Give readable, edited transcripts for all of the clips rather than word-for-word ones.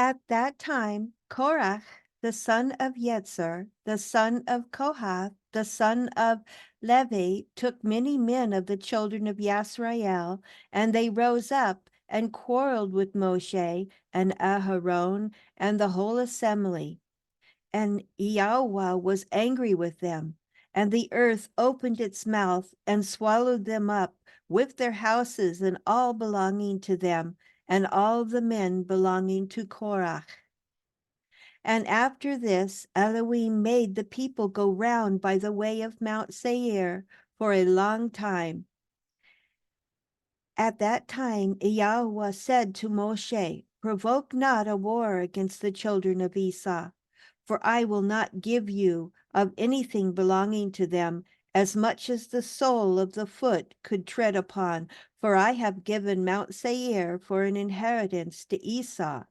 At that time, Korach, the son of Yetzer, the son of Kohath, the son of Levi, took many men of the children of Yisrael, and they rose up and quarreled with Moshe and Aharon and the whole assembly. And Yahweh was angry with them, and the earth opened its mouth and swallowed them up with their houses and all belonging to them, and all the men belonging to Korach. And after this, Elohim made the people go round by the way of Mount Seir for a long time. At that time, Yahweh said to Moshe, "Provoke not a war against the children of Esau, for I will not give you of anything belonging to them as much as the sole of the foot could tread upon, for I have given Mount Seir for an inheritance to Esau."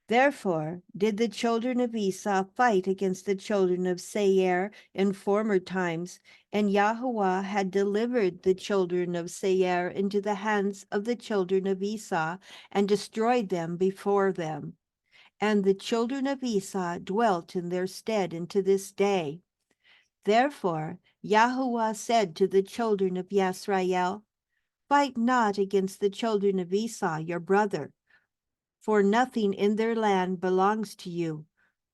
Therefore did the children of Esau fight against the children of Seir in former times, and Yahweh had delivered the children of Seir into the hands of the children of Esau, and destroyed them before them. And the children of Esau dwelt in their stead unto this day. Therefore Yahweh said to the children of Yisrael, "Fight not against the children of Esau your brother, for nothing in their land belongs to you,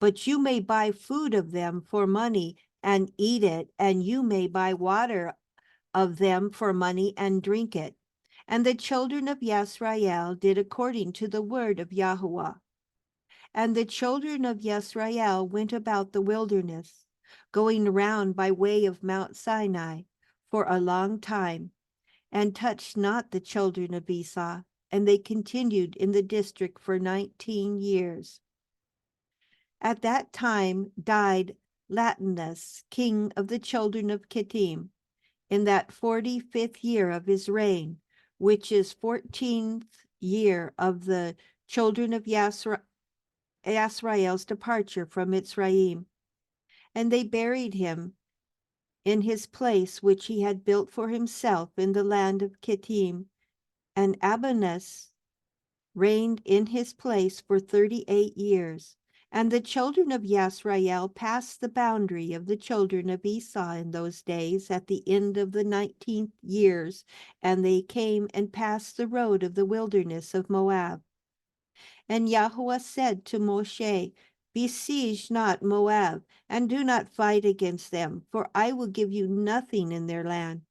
but you may buy food of them for money and eat it, and you may buy water of them for money and drink it." And the children of Yisrael did according to the word of Yahweh. And the children of Yisrael went about the wilderness, going around by way of Mount Sinai for a long time, and touched not the children of Esau, and they continued in the district for 19 years. At that time died Latinus, king of the children of Kittim, in that 45th year of his reign, which is 14th year of the children of Yisrael's departure from Mitzrayim. And they buried him in his place which he had built for himself in the land of Kittim, and Abanus reigned in his place for 38 years. And the children of Yisrael passed the boundary of the children of Esau in those days at the end of the 19th years, and they came and passed the road of the wilderness of Moab. And Yahweh said to Moshe, "Besiege not Moab, and do not fight against them, for I will give you nothing in their land."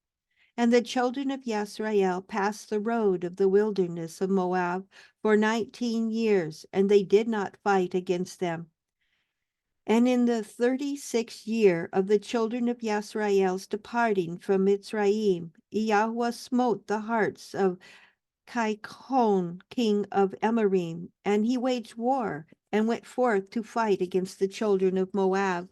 And the children of Yisrael passed the road of the wilderness of Moab for 19 years, and they did not fight against them. And in the 36th year of the children of Yisrael's departing from Mitzrayim, Yahweh smote the hearts of Chaichon, king of Amorim, and he waged war and went forth to fight against the children of Moab.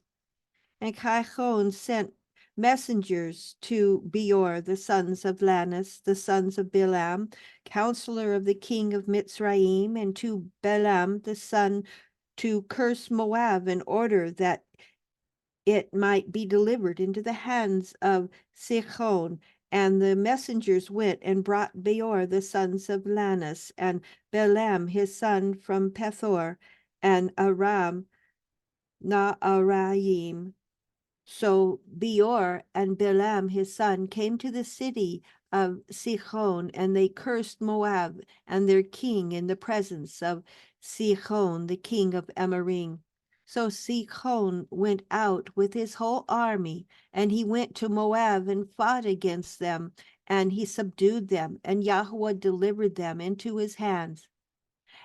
And Chaichon sent messengers to Beor, the sons of Lanus, the sons of Bilam, counselor of the king of Mitzrayim, and to Balaam, the son, to curse Moab in order that it might be delivered into the hands of Sichon. And the messengers went and brought Beor, the sons of Lanus, and Balaam, his son, from Pethor, and Aram Naharaim. So Beor and Balaam his son came to the city of Sichon, and they cursed Moab and their king in the presence of Sichon, the king of Amorim. So Sichon went out with his whole army, and he went to Moab and fought against them, and he subdued them, and Yahweh delivered them into his hands.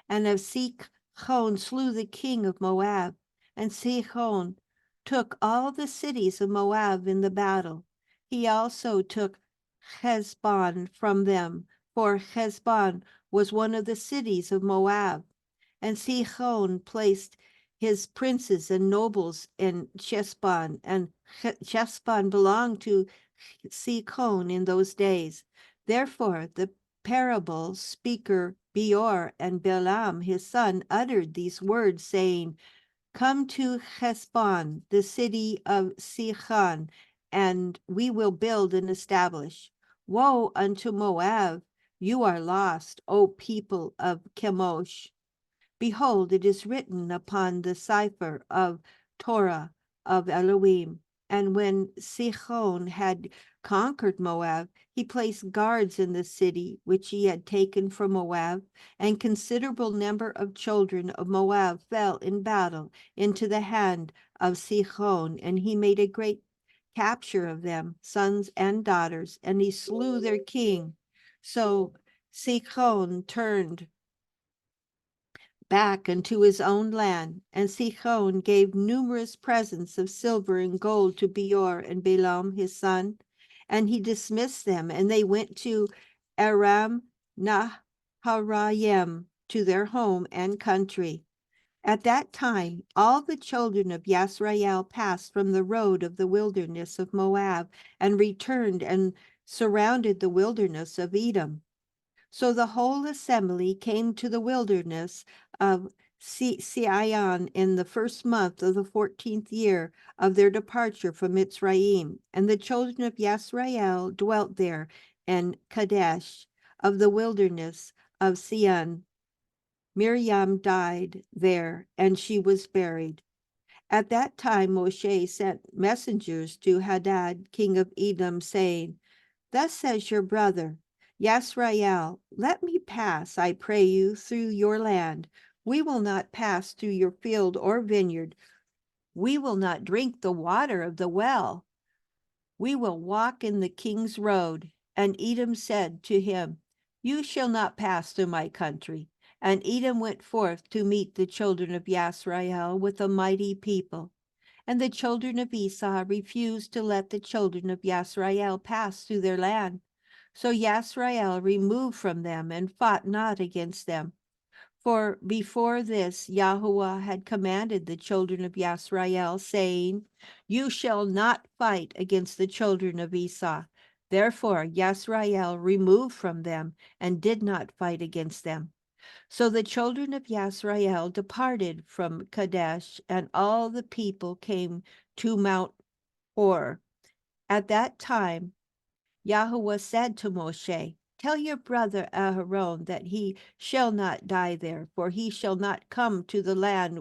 And of Sichon slew the king of Moab, and Sichon took all the cities of Moab in the battle. He also took Heshbon from them, for Heshbon was one of the cities of Moab. And Sichon placed his princes and nobles in Heshbon, and Heshbon belonged to Sichon in those days. Therefore the parable speaker Beor and Balaam his son uttered these words, saying, "Come to Heshbon, the city of Sichon, and we will build and establish. Woe unto Moab, you are lost, O people of Chemosh." Behold, it is written upon the cipher of Torah of Elohim. And when Sihon had conquered Moab, he placed guards in the city which he had taken from Moab, and considerable number of children of Moab fell in battle into the hand of Sihon, and he made a great capture of them, sons and daughters, and he slew their king. So Sihon turned back unto his own land, and Sihon gave numerous presents of silver and gold to Beor and Balaam his son, and he dismissed them, and they went to Aram Naharayim, to their home and country. At that time, all the children of Yasrael passed from the road of the wilderness of Moab, and returned and surrounded the wilderness of Edom. So the whole assembly came to the wilderness of Sion in the first month of the 14th year of their departure from Mitzrayim, and the children of Yasrael dwelt there in Kadesh of the wilderness of Sion. Miriam died there, and she was buried. At that time Moshe sent messengers to Hadad, king of Edom, saying, Thus says your brother, Yasrael, let me pass, I pray you, through your land. We will not pass through your field or vineyard. We will not drink the water of the well. We will walk in the king's road. And Edom said to him, You shall not pass through my country. And Edom went forth to meet the children of Yasrael with a mighty people. And the children of Esau refused to let the children of Yasrael pass through their land. So Yasrael removed from them and fought not against them. For before this Yahuwah had commanded the children of Yasrael, saying, You shall not fight against the children of Esau. Therefore Yasrael removed from them and did not fight against them. So the children of Yasrael departed from Kadesh, and all the people came to Mount Hor. At that time Yahuwah said to Moshe, Tell your brother Aharon that he shall not die there, for he shall not come to the land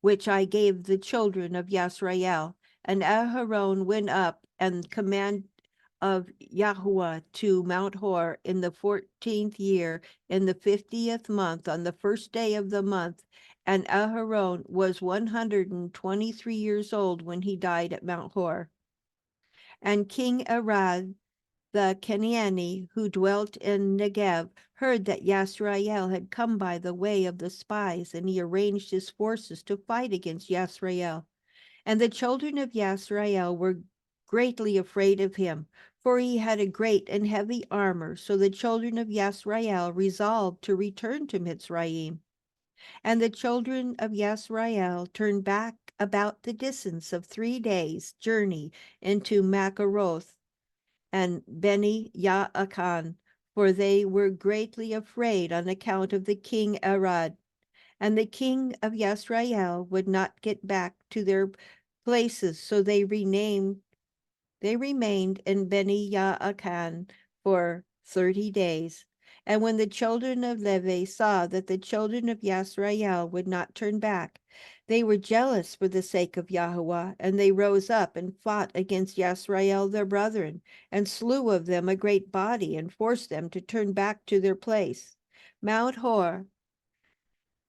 which I gave the children of Yasrael. And Aharon went up and command of Yahuwah to Mount Hor in the 14th year, in the 50th month, on the first day of the month. And Aharon was 123 years old when he died at Mount Hor. And King Arad, the Canaanite, who dwelt in Negev, heard that Yasrael had come by the way of the spies, and he arranged his forces to fight against Yasrael. And the children of Yasrael were greatly afraid of him, for he had a great and heavy armor. So the children of Yasrael resolved to return to Mitzrayim. And the children of Yasrael turned back about the distance of 3 days' journey into Makaroth and Beni Yaakan, for they were greatly afraid on account of the king Arad. And the king of Yasrael would not get back to their places, so they remained in Beni Yaakan for 30 days. And when the children of Levi saw that the children of Yasrael would not turn back, they were jealous for the sake of Yahuwah, and they rose up and fought against Yasrael their brethren, and slew of them a great body, and forced them to turn back to their place, Mount Hor.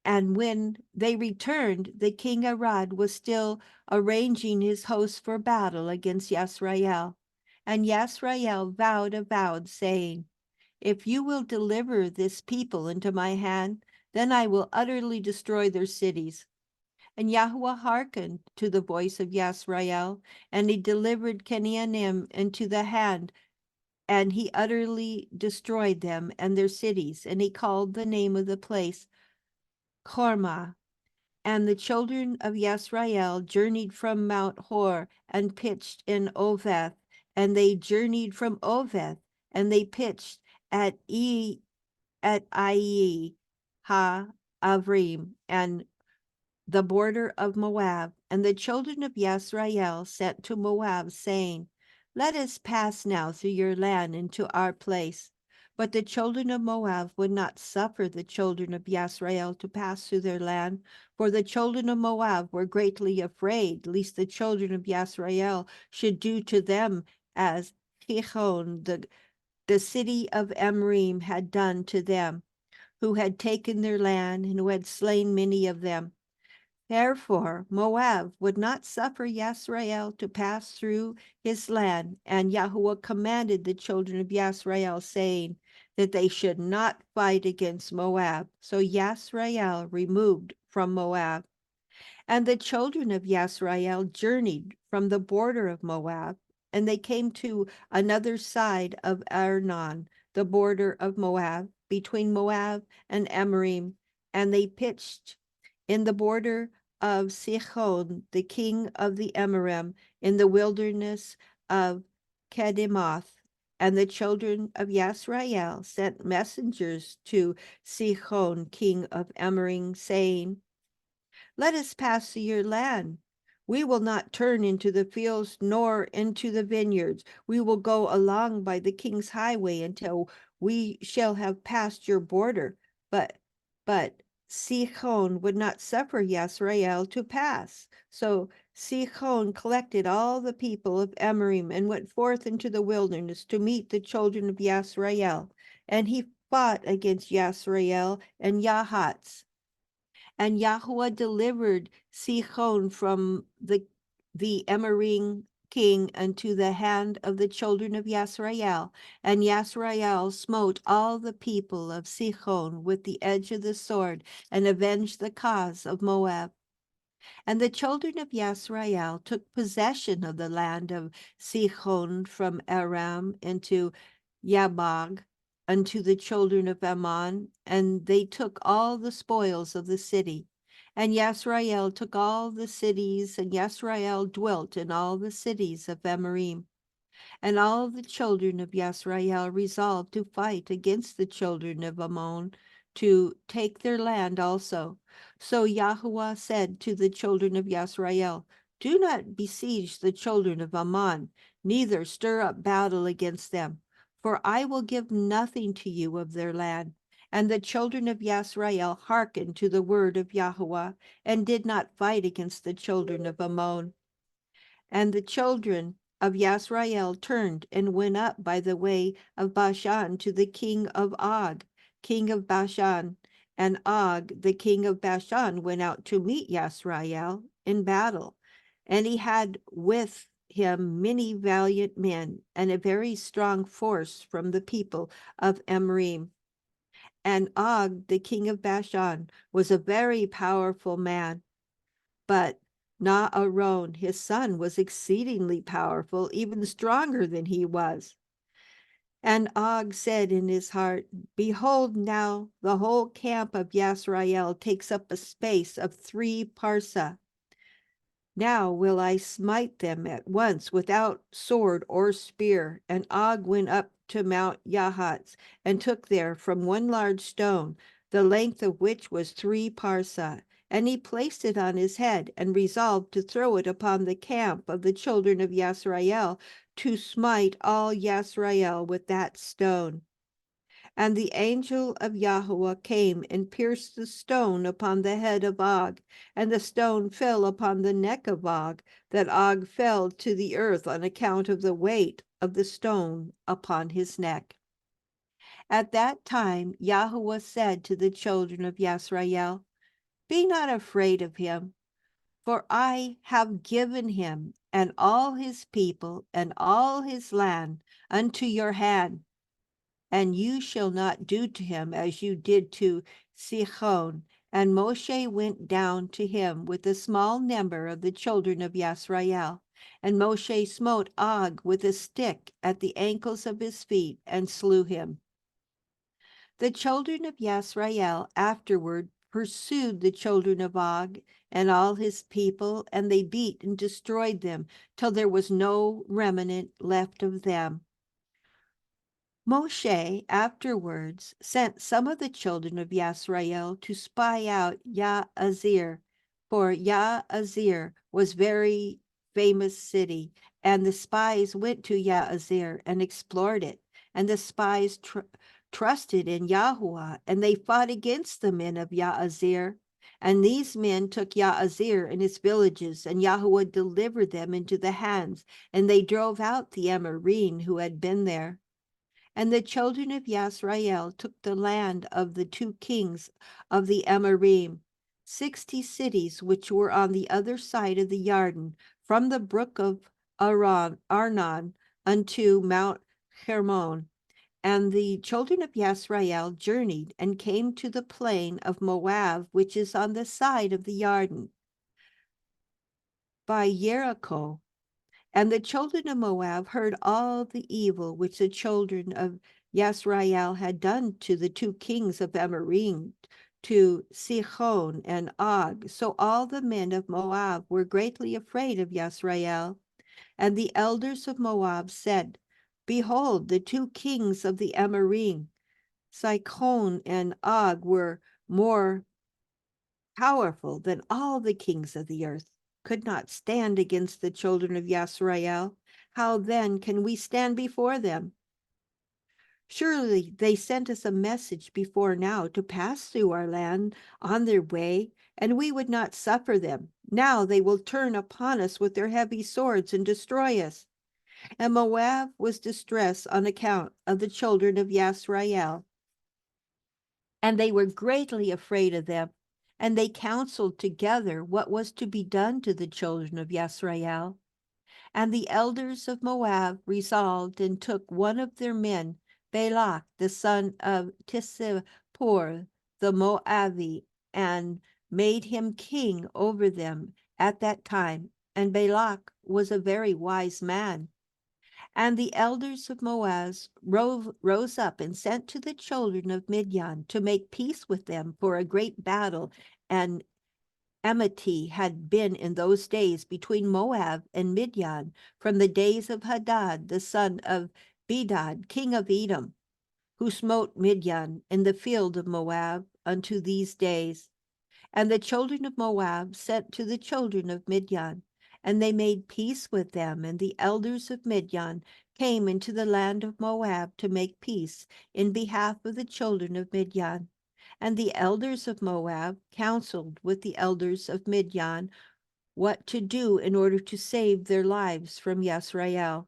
And when they returned, the king Arad was still arranging his hosts for battle against Yasrael. And Yasrael vowed a vow, saying, If you will deliver this people into my hand, then I will utterly destroy their cities. And Yahuwah hearkened to the voice of Yasrael, and he delivered Canaanim into the hand, and he utterly destroyed them and their cities. And he called the name of the place Korma. And the children of Yasrael journeyed from Mount Hor and pitched in Oveth. And they journeyed from Oveth, and they pitched at Ai Ha Avrim, and the border of Moab. And the children of Yasrael sent to Moab, saying, Let us pass now through your land into our place. But the children of Moab would not suffer the children of Yisrael to pass through their land, for the children of Moab were greatly afraid, lest the children of Yisrael should do to them as Chichon, the city of Emrim, had done to them, who had taken their land and who had slain many of them. Therefore, Moab would not suffer Yisrael to pass through his land, and Yahuwah commanded the children of Yisrael, saying that they should not fight against Moab. So Yisrael removed from Moab. And the children of Yisrael journeyed from the border of Moab, and they came to another side of Arnon, the border of Moab, between Moab and Emrim, and they pitched in the border of Sichon, the king of the Emorem, in the wilderness of Kedemoth. And the children of Yisrael sent messengers to Sichon, king of Emorem, saying, "Let us pass through your land. We will not turn into the fields nor into the vineyards. We will go along by the king's highway until we shall have passed your border." But Sihon would not suffer Yisrael to pass. So Sihon collected all the people of Emorem and went forth into the wilderness to meet the children of Yisrael. And he fought against Yisrael and Yahatz. And Yahuwah delivered Sihon from the Emorine king unto the hand of the children of Yisrael. And Yisrael smote all the people of Sihon with the edge of the sword, and avenged the cause of Moab. And the children of Yisrael took possession of the land of Sihon from Aram into Yabag unto the children of Ammon, and they took all the spoils of the city. And Yisrael took all the cities, and Yisrael dwelt in all the cities of Emorem. And all the children of Yisrael resolved to fight against the children of Ammon, to take their land also. So Yahuwah said to the children of Yisrael, "Do not besiege the children of Ammon, neither stir up battle against them, for I will give nothing to you of their land." And the children of Yisrael hearkened to the word of Yahuwah, and did not fight against the children of Ammon. And the children of Yisrael turned and went up by the way of Bashan to the king of Og, king of Bashan. And Og, the king of Bashan, went out to meet Yisrael in battle. And he had with him many valiant men, and a very strong force from the people of Emorem. And Og, the king of Bashan, was a very powerful man. But Naaron, his son, was exceedingly powerful, even stronger than he was. And Og said in his heart, "Behold, now the whole camp of Yisrael takes up a space of 3 parsa. Now will I smite them at once without sword or spear." And Og went up to Mount Yahatz, and took there from one large stone, the length of which was 3 parsa. And he placed it on his head, and resolved to throw it upon the camp of the children of Yisrael, to smite all Yisrael with that stone. And the angel of Yahuwah came and pierced the stone upon the head of Og, and the stone fell upon the neck of Og, that Og fell to the earth on account of the weight of the stone upon his neck. At that time Yahuwah said to the children of Yisrael, "Be not afraid of him, for I have given him and all his people and all his land unto your hand. And you shall not do to him as you did to Sihon." And Moshe went down to him with a small number of the children of Yisrael. And Moshe smote Og with a stick at the ankles of his feet, and slew him. The children of Yisrael afterward pursued the children of Og and all his people, and they beat and destroyed them, till there was no remnant left of them. Moshe afterwards sent some of the children of Yisrael to spy out Yaazir, for Yaazir was very famous city, and the spies went to Yaazir and explored it. And the spies trusted in Yahuwah, and they fought against the men of Yaazir. And these men took Yaazir and its villages, and Yahuwah delivered them into the hands, and they drove out the Amorim who had been there. And the children of Yisrael took the land of the 2 kings of the Amorim, 60 cities which were on the other side of the Jordan, from the brook of Arnon unto Mount Hermon. And the children of Yisrael journeyed and came to the plain of Moab, which is on the side of the Jordan, by Jericho. And the children of Moab heard all the evil which the children of Yisrael had done to the 2 kings of Amorim, to Sihon and Og. So all the men of Moab were greatly afraid of Yisrael. And the elders of Moab said, Behold, the 2 kings of the Amorim, Sihon and Og, were more powerful than all the kings of the earth, could not stand against the children of Yisrael. How then can we stand before them? Surely they sent us a message before now to pass through our land on their way, and we would not suffer them. Now they will turn upon us with their heavy swords and destroy us. And Moab was distressed on account of the children of Yisrael, and they were greatly afraid of them. And they counseled together what was to be done to the children of Yisrael. And the elders of Moab resolved and took one of their men, Balak, the son of Tisipor, the Moabi, and made him king over them at that time. And Balak was a very wise man. And the elders of Moab rose up and sent to the children of Midian to make peace with them, for a great battle and enmity had been in those days between Moab and Midian, from the days of Hadad, the son of Bedad, king of Edom, who smote Midian in the field of Moab, unto these days. And the children of Moab sent to the children of Midian, and they made peace with them. And the elders of Midian came into the land of Moab to make peace in behalf of the children of Midian. And the elders of Moab counseled with the elders of Midian what to do in order to save their lives from Yisrael.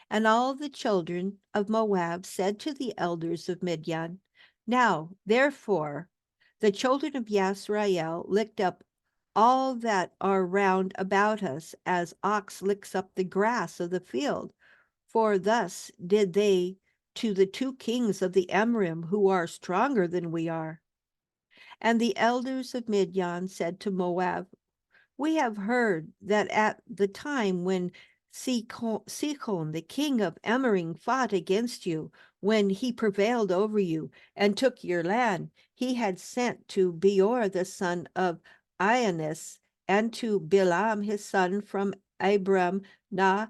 And all the children of Moab said to the elders of Midian, Now, therefore, the children of Yisrael licked up all that are round about us, as ox licks up the grass of the field. For thus did they to the 2 kings of the Amorim, who are stronger than we are. And the elders of Midian said to Moab, We have heard that at the time when Sihon, the king of Amorim, fought against you, when he prevailed over you and took your land, he had sent to Beor the son of Ionis, and to Bilam his son from Abram Arayam,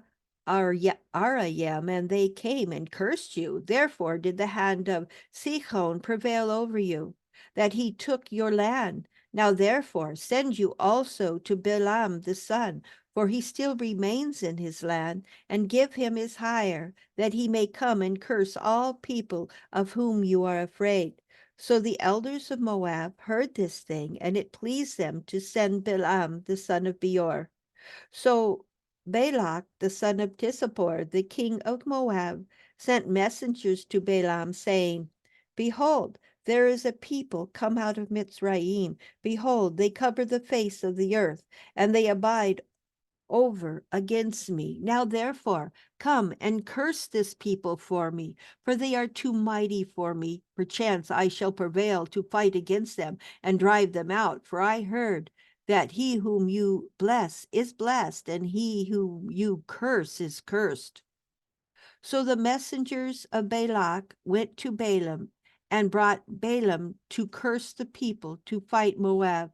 and they came and cursed you. Therefore did the hand of Sihon prevail over you, that he took your land. Now therefore send you also to Bilam the son, for he still remains in his land, and give him his hire, that he may come and curse all people of whom you are afraid. So the elders of Moab heard this thing, and it pleased them to send Bilam the son of Beor. So Balak the son of Tisipor, the king of Moab, sent messengers to Balaam, saying, Behold, there is a people come out of Mitzrayim. Behold, they cover the face of the earth, and they abide over against me. Now therefore, come and curse this people for me, for they are too mighty for me. Perchance I shall prevail to fight against them and drive them out. For I heard that he whom you bless is blessed, and he whom you curse is cursed. So the messengers of Balak went to Balaam and brought Balaam to curse the people to fight Moab.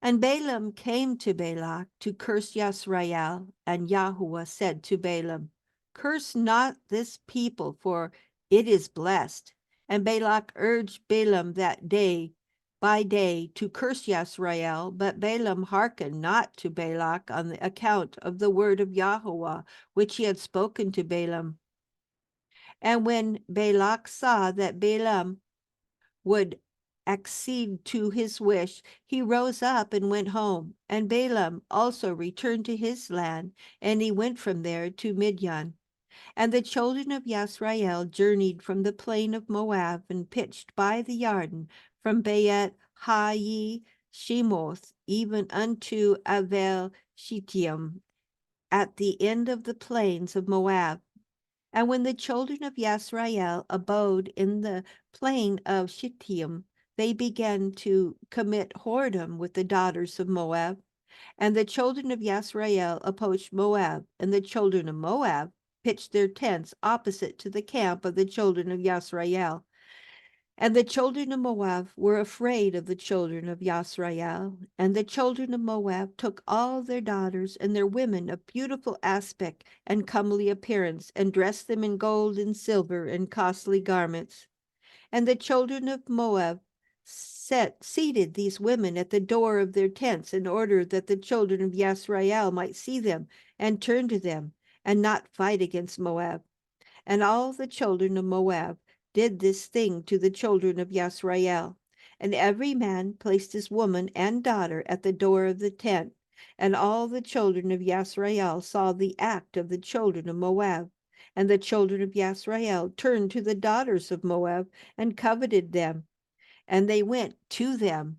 And Balaam came to Balak to curse Yisrael, and Yahuwah said to Balaam, Curse not this people, for it is blessed. And Balak urged Balaam that day by day to curse Yisrael, but Balaam hearkened not to Balak on the account of the word of Yahuwah, which he had spoken to Balaam. And when Balak saw that Balaam would accede to his wish, he rose up and went home. And Balaam also returned to his land, and he went from there to Midian. And the children of Yisrael journeyed from the plain of Moab and pitched by the Jordan from Beit Ha Shimoth even unto Avel Shittim at the end of the plains of Moab. And when the children of Yisrael abode in the plain of Shittim, they began to commit whoredom with the daughters of Moab. And the children of Yisrael approached Moab, and the children of Moab pitched their tents opposite to the camp of the children of Yisrael. And the children of Moab were afraid of the children of Yisrael. And the children of Moab took all their daughters and their women of beautiful aspect and comely appearance, and dressed them in gold and silver and costly garments. And the children of Moab seated these women at the door of their tents in order that the children of Yisrael might see them and turn to them and not fight against Moab. And all the children of Moab did this thing to the children of Yisrael. And every man placed his woman and daughter at the door of the tent. And all the children of Yisrael saw the act of the children of Moab. And the children of Yisrael turned to the daughters of Moab and coveted them. And they went to them.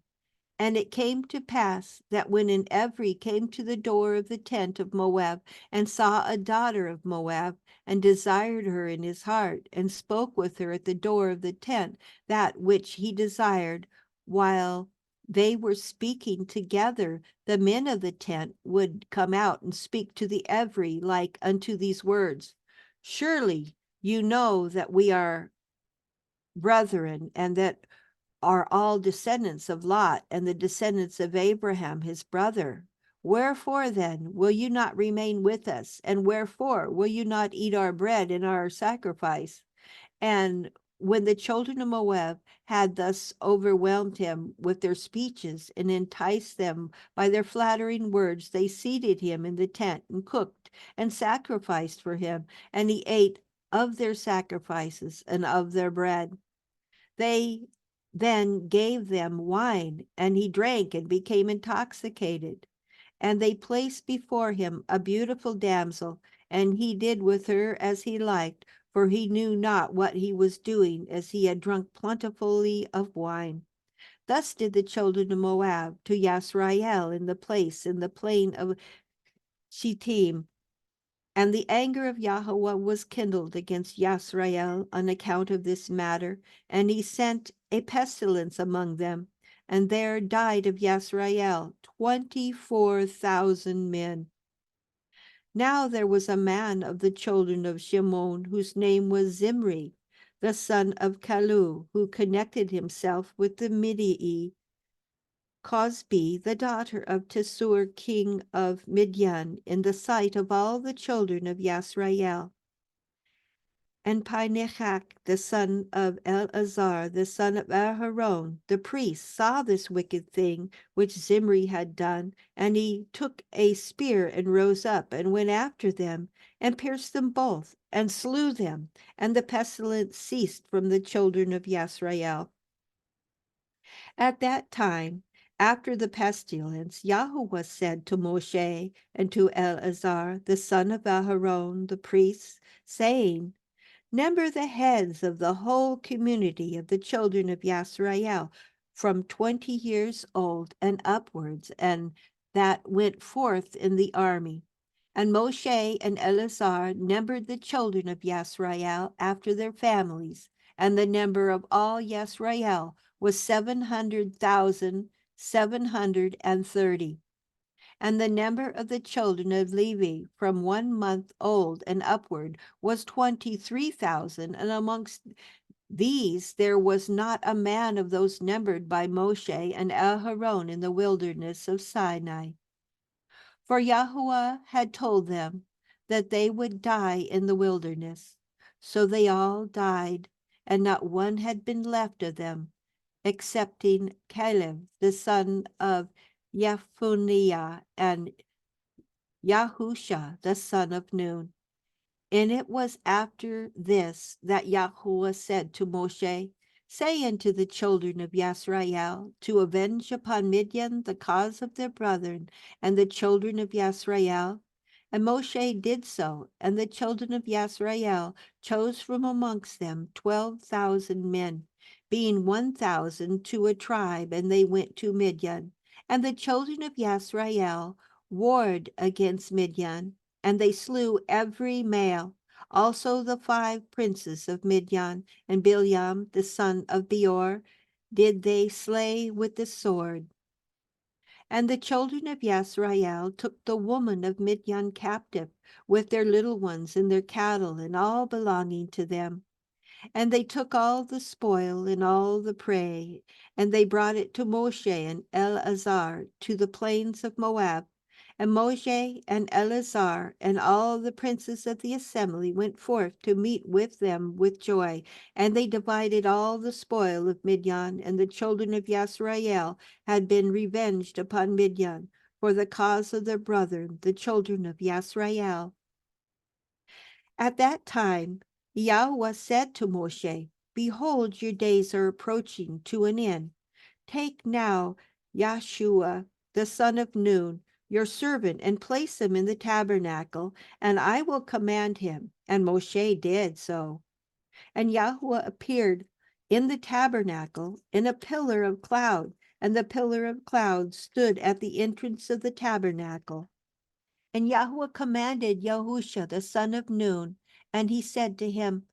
And it came to pass that when an Evri came to the door of the tent of Moab, and saw a daughter of Moab, and desired her in his heart, and spoke with her at the door of the tent, that which he desired, while they were speaking together, the men of the tent would come out and speak to the Evri like unto these words: Surely you know that we are brethren, and that are all descendants of Lot and the descendants of Abraham his brother. Wherefore then will you not remain with us? And wherefore will you not eat our bread and our sacrifice? And when the children of Moab had thus overwhelmed him with their speeches and enticed them by their flattering words, they seated him in the tent and cooked and sacrificed for him, and he ate of their sacrifices and of their bread. They then gave them wine, and he drank and became intoxicated. And they placed before him a beautiful damsel, and he did with her as he liked, for he knew not what he was doing, as he had drunk plentifully of wine. Thus did the children of Moab to Yisrael in the plain of Shittim. And the anger of Yahweh was kindled against Yisrael on account of this matter, and he sent a pestilence among them, and there died of Yisrael 24,000 men. Now there was a man of the children of Shimon, whose name was Zimri, the son of Kalu, who connected himself with the Midii, Cosbi, the daughter of Tesur, king of Midian, in the sight of all the children of Yisrael. And Pinechak, the son of Eleazar, the son of Aharon, the priest, saw this wicked thing which Zimri had done, and he took a spear and rose up and went after them and pierced them both and slew them, and the pestilence ceased from the children of Yisrael. At that time, after the pestilence, Yahuwah said to Moshe and to Eleazar, the son of Aharon, the priest, saying, Number the heads of the whole community of the children of Yisrael from 20 years old and upwards, and that went forth in the army. And Moshe and Eleazar numbered the children of Yisrael after their families, and the number of all Yisrael was 700,730. And the number of the children of Levi from 1 month old and upward was 23,000, and amongst these there was not a man of those numbered by Moshe and Aharon in the wilderness of Sinai. For Yahuwah had told them that they would die in the wilderness. So they all died, and not one had been left of them, excepting Caleb, the son of Yephuniah, and Yahusha, the son of Nun. And it was after this that Yahuwah said to Moshe, Say unto the children of Yisrael, to avenge upon Midian the cause of their brethren and the children of Yisrael. And Moshe did so, and the children of Yisrael chose from amongst them 12,000 men, being 1,000 to a tribe, and they went to Midian. And the children of Yisrael warred against Midian, and they slew every male, also the 5 princes of Midian, and Bileam the son of Beor did they slay with the sword. And the children of Yisrael took the woman of Midian captive, with their little ones and their cattle and all belonging to them. And they took all the spoil and all the prey, and they brought it to Moshe and Eleazar to the plains of Moab. And Moshe and Eleazar and all the princes of the assembly went forth to meet with them with joy. And they divided all the spoil of Midian, and the children of Yisrael had been revenged upon Midian for the cause of their brethren, the children of Yisrael. At that time, Yahweh said to Moshe, Behold, your days are approaching to an end. Take now Yahshua, the son of Nun, your servant, and place him in the tabernacle, and I will command him. And Moshe did so. And Yahweh appeared in the tabernacle in a pillar of cloud, and the pillar of cloud stood at the entrance of the tabernacle. And Yahweh commanded Yahusha the son of Nun, and he said to him,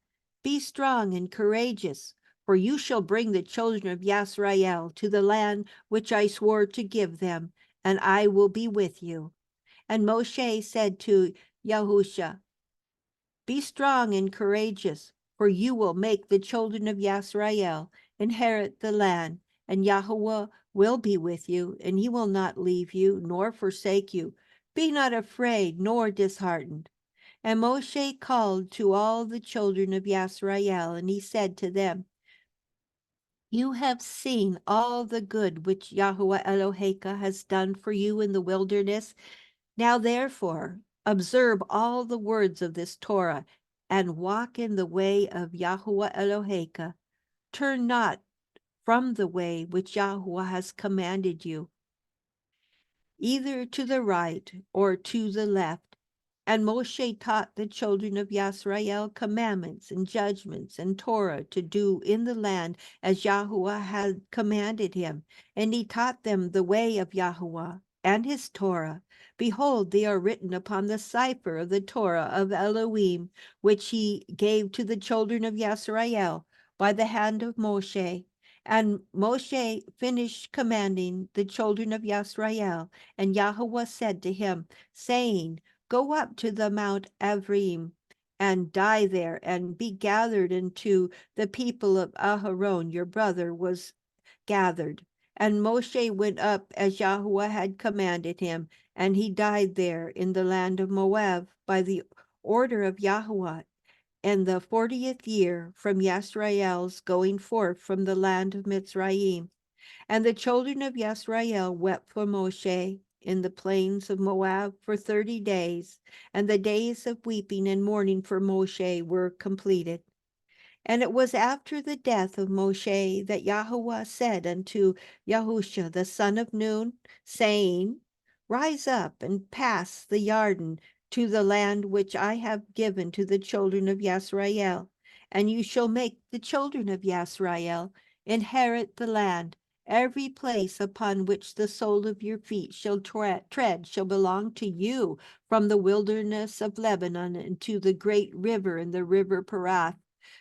Be strong and courageous, for you shall bring the children of Yisrael to the land which I swore to give them, and I will be with you. And Moshe said to Yahusha, Be strong and courageous, for you will make the children of Yisrael inherit the land, and Yahweh will be with you, and he will not leave you nor forsake you. Be not afraid nor disheartened. And Moshe called to all the children of Yisrael, and he said to them, You have seen all the good which Yahweh Eloheka has done for you in the wilderness. Now therefore, observe all the words of this Torah, and walk in the way of Yahweh Eloheka. Turn not from the way which Yahweh has commanded you, either to the right or to the left. And Moshe taught the children of Yisrael commandments and judgments and Torah to do in the land as Yahweh had commanded him. And he taught them the way of Yahweh and his Torah. Behold, they are written upon the cipher of the Torah of Elohim, which he gave to the children of Yisrael by the hand of Moshe. And Moshe finished commanding the children of Yisrael, and Yahweh said to him, saying, Go up to the Mount Avrim and die there, and be gathered into the people of Aharon, your brother, was gathered. And Moshe went up as Yahweh had commanded him, and he died there in the land of Moab by the order of Yahweh in the 40th year from Yisrael's going forth from the land of Mitzrayim. And the children of Yisrael wept for Moshe in the plains of Moab for 30 days, and the days of weeping and mourning for Moshe were completed. And it was after the death of Moshe that Yahweh said unto Yahusha the son of Nun, saying, Rise up and pass the Yarden to the land which I have given to the children of Yisrael, and you shall make the children of Yisrael inherit the land. Every place upon which the sole of your feet shall tread shall belong to you, from the wilderness of Lebanon into the great river and the river Parath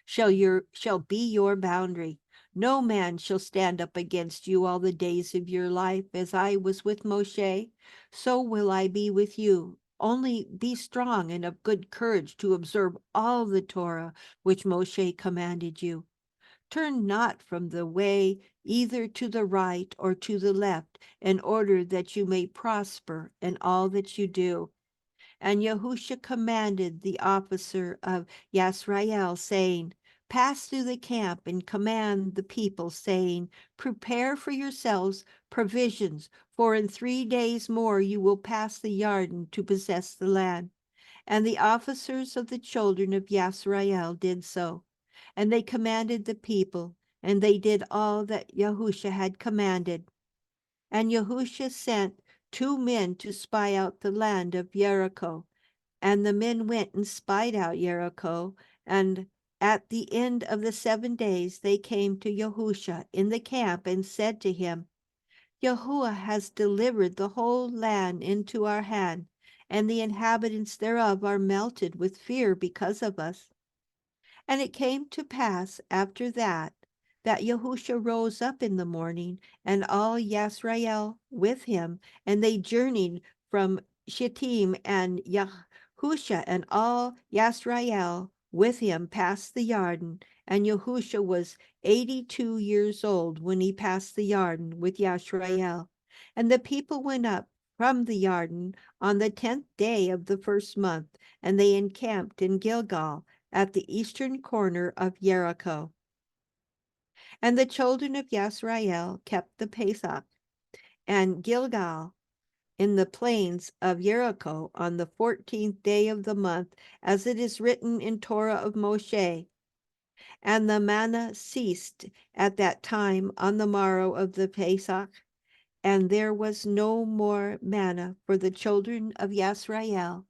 shall be your boundary. No man shall stand up against you all the days of your life. As I was with Moshe, so will I be with you. Only be strong and of good courage to observe all the Torah which Moshe commanded you. Turn not from the way either to the right or to the left, in order that you may prosper in all that you do. And Yahusha commanded the officer of Yisrael, saying, Pass through the camp and command the people, saying, Prepare for yourselves provisions, for in 3 days more you will pass the Yarden to possess the land. And the officers of the children of Yisrael did so. And they commanded the people, and they did all that Yahusha had commanded. And Yahusha sent 2 men to spy out the land of Jericho. And the men went and spied out Jericho. And at the end of the 7 days they came to Yahusha in the camp and said to him, Yahuwah has delivered the whole land into our hand, and the inhabitants thereof are melted with fear because of us. And it came to pass after that, that Yahusha rose up in the morning, and all Yisrael with him, and they journeyed from Shittim, and Yahusha and all Yisrael with him passed the Jordan, and Yahusha was 82 years old when he passed the Jordan with Yisrael. And the people went up from the Jordan on the 10th day of the first month, and they encamped in Gilgal, at the eastern corner of Jericho. And the children of Yisrael kept the Pesach and Gilgal in the plains of Jericho on the 14th day of the month, as it is written in Torah of Moshe. And the manna ceased at that time on the morrow of the Pesach, and there was no more manna for the children of Yisrael,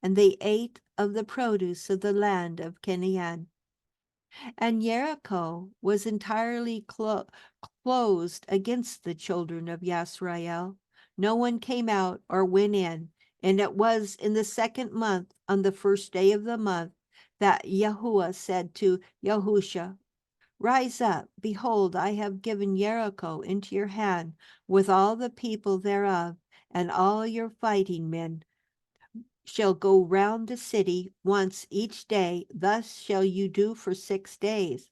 and they ate of the produce of the land of Canaan. And Jericho was entirely closed against the children of Yisrael. No one came out or went in. And it was in the 2nd month, on the 1st day of the month, that Yahuwah said to Yahusha, Rise up, behold, I have given Jericho into your hand, with all the people thereof, and all your fighting men shall go round the city once each day. Thus shall you do for 6 days.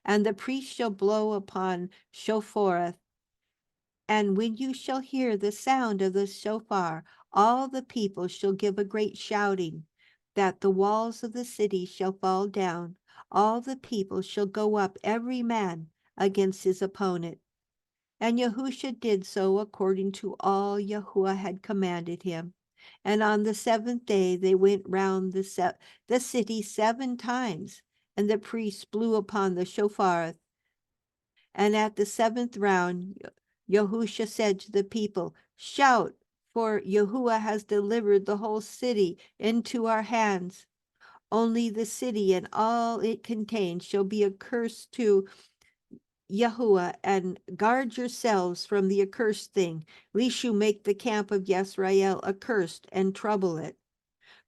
And the priest shall blow upon shofar, and when you shall hear the sound of the shofar, all the people shall give a great shouting, that the walls of the city shall fall down. All the people shall go up, every man against his opponent. And Yahusha did so according to all Yahuwah had commanded him. And on the 7th day they went round the city 7 times, and the priests blew upon the shofar. And at the 7th round, Yahusha said to the people, Shout, for Yahuwah has delivered the whole city into our hands. Only the city and all it contains shall be accursed to Yahuwah, and guard yourselves from the accursed thing, lest you make the camp of Yisrael accursed and trouble it.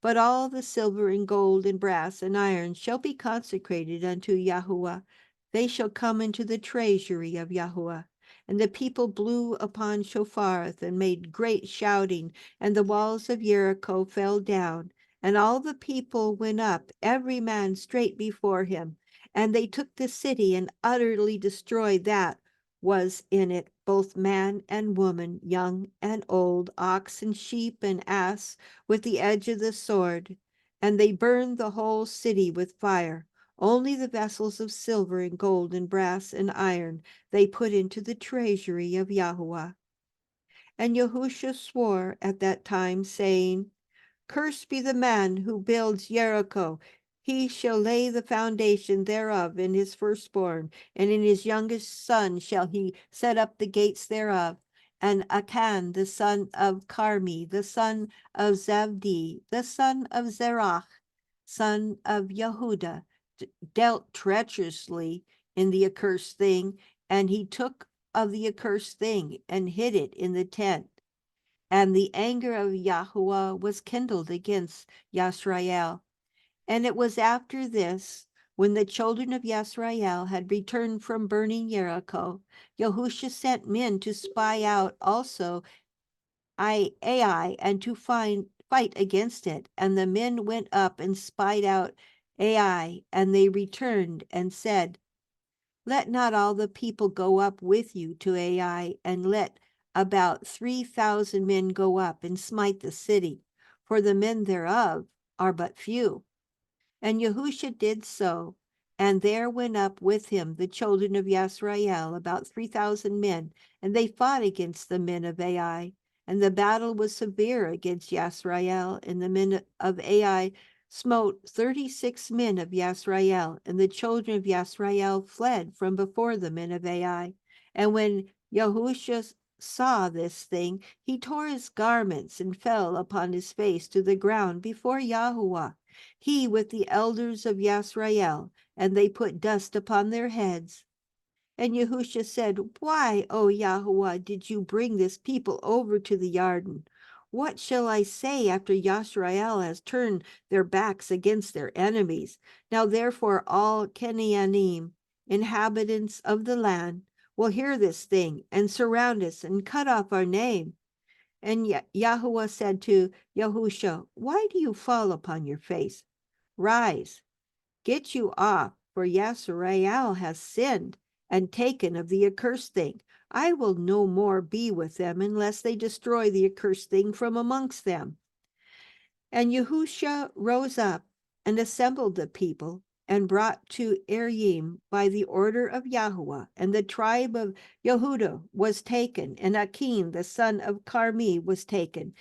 But all the silver and gold and brass and iron shall be consecrated unto Yahuwah. They shall come into the treasury of Yahuwah. And the people blew upon shofars and made great shouting, and the walls of Jericho fell down. And all the people went up, every man straight before him. And they took the city and utterly destroyed that was in it, both man and woman, young and old, ox and sheep and ass, with the edge of the sword. And they burned the whole city with fire. Only the vessels of silver and gold and brass and iron they put into the treasury of Yahuwah. And Yahusha swore at that time, saying, Cursed be the man who builds Jericho. He shall lay the foundation thereof in his firstborn, and in his youngest son shall he set up the gates thereof. And Achan, the son of Carmi, the son of Zabdi, the son of Zerach, son of Yehuda, dealt treacherously in the accursed thing, and he took of the accursed thing and hid it in the tent. And the anger of Yahuwah was kindled against Yisrael. And it was after this, when the children of Yisrael had returned from burning Jericho, Yahusha sent men to spy out also Ai and to fight against it. And the men went up and spied out Ai, and they returned and said, Let not all the people go up with you to Ai, and let about 3,000 men go up and smite the city, for the men thereof are but few. And Yahusha did so, and there went up with him the children of Yisrael, about 3,000 men, and they fought against the men of Ai. And the battle was severe against Yasrael, and the men of Ai smote 36 men of Yasrael, and the children of Yasrael fled from before the men of Ai. And when Yahusha saw this thing, he tore his garments and fell upon his face to the ground before Yahuwah, he with the elders of Yasrael, and they put dust upon their heads. And Yahusha said, Why, O Yahuwah, did you bring this people over to the Yarden? What shall I say after Yasrael has turned their backs against their enemies? Now therefore all Kenyanim, inhabitants of the land, will hear this thing and surround us and cut off our name. And Yahuwah said to Yahusha, Why do you fall upon your face? Rise, get you off, for Yasrael has sinned and taken of the accursed thing. I will no more be with them unless they destroy the accursed thing from amongst them. And Yahusha rose up and assembled the people and brought to Erim by the order of Yahuwah, and the tribe of Yehuda was taken, and Akin the son of Carmi was taken.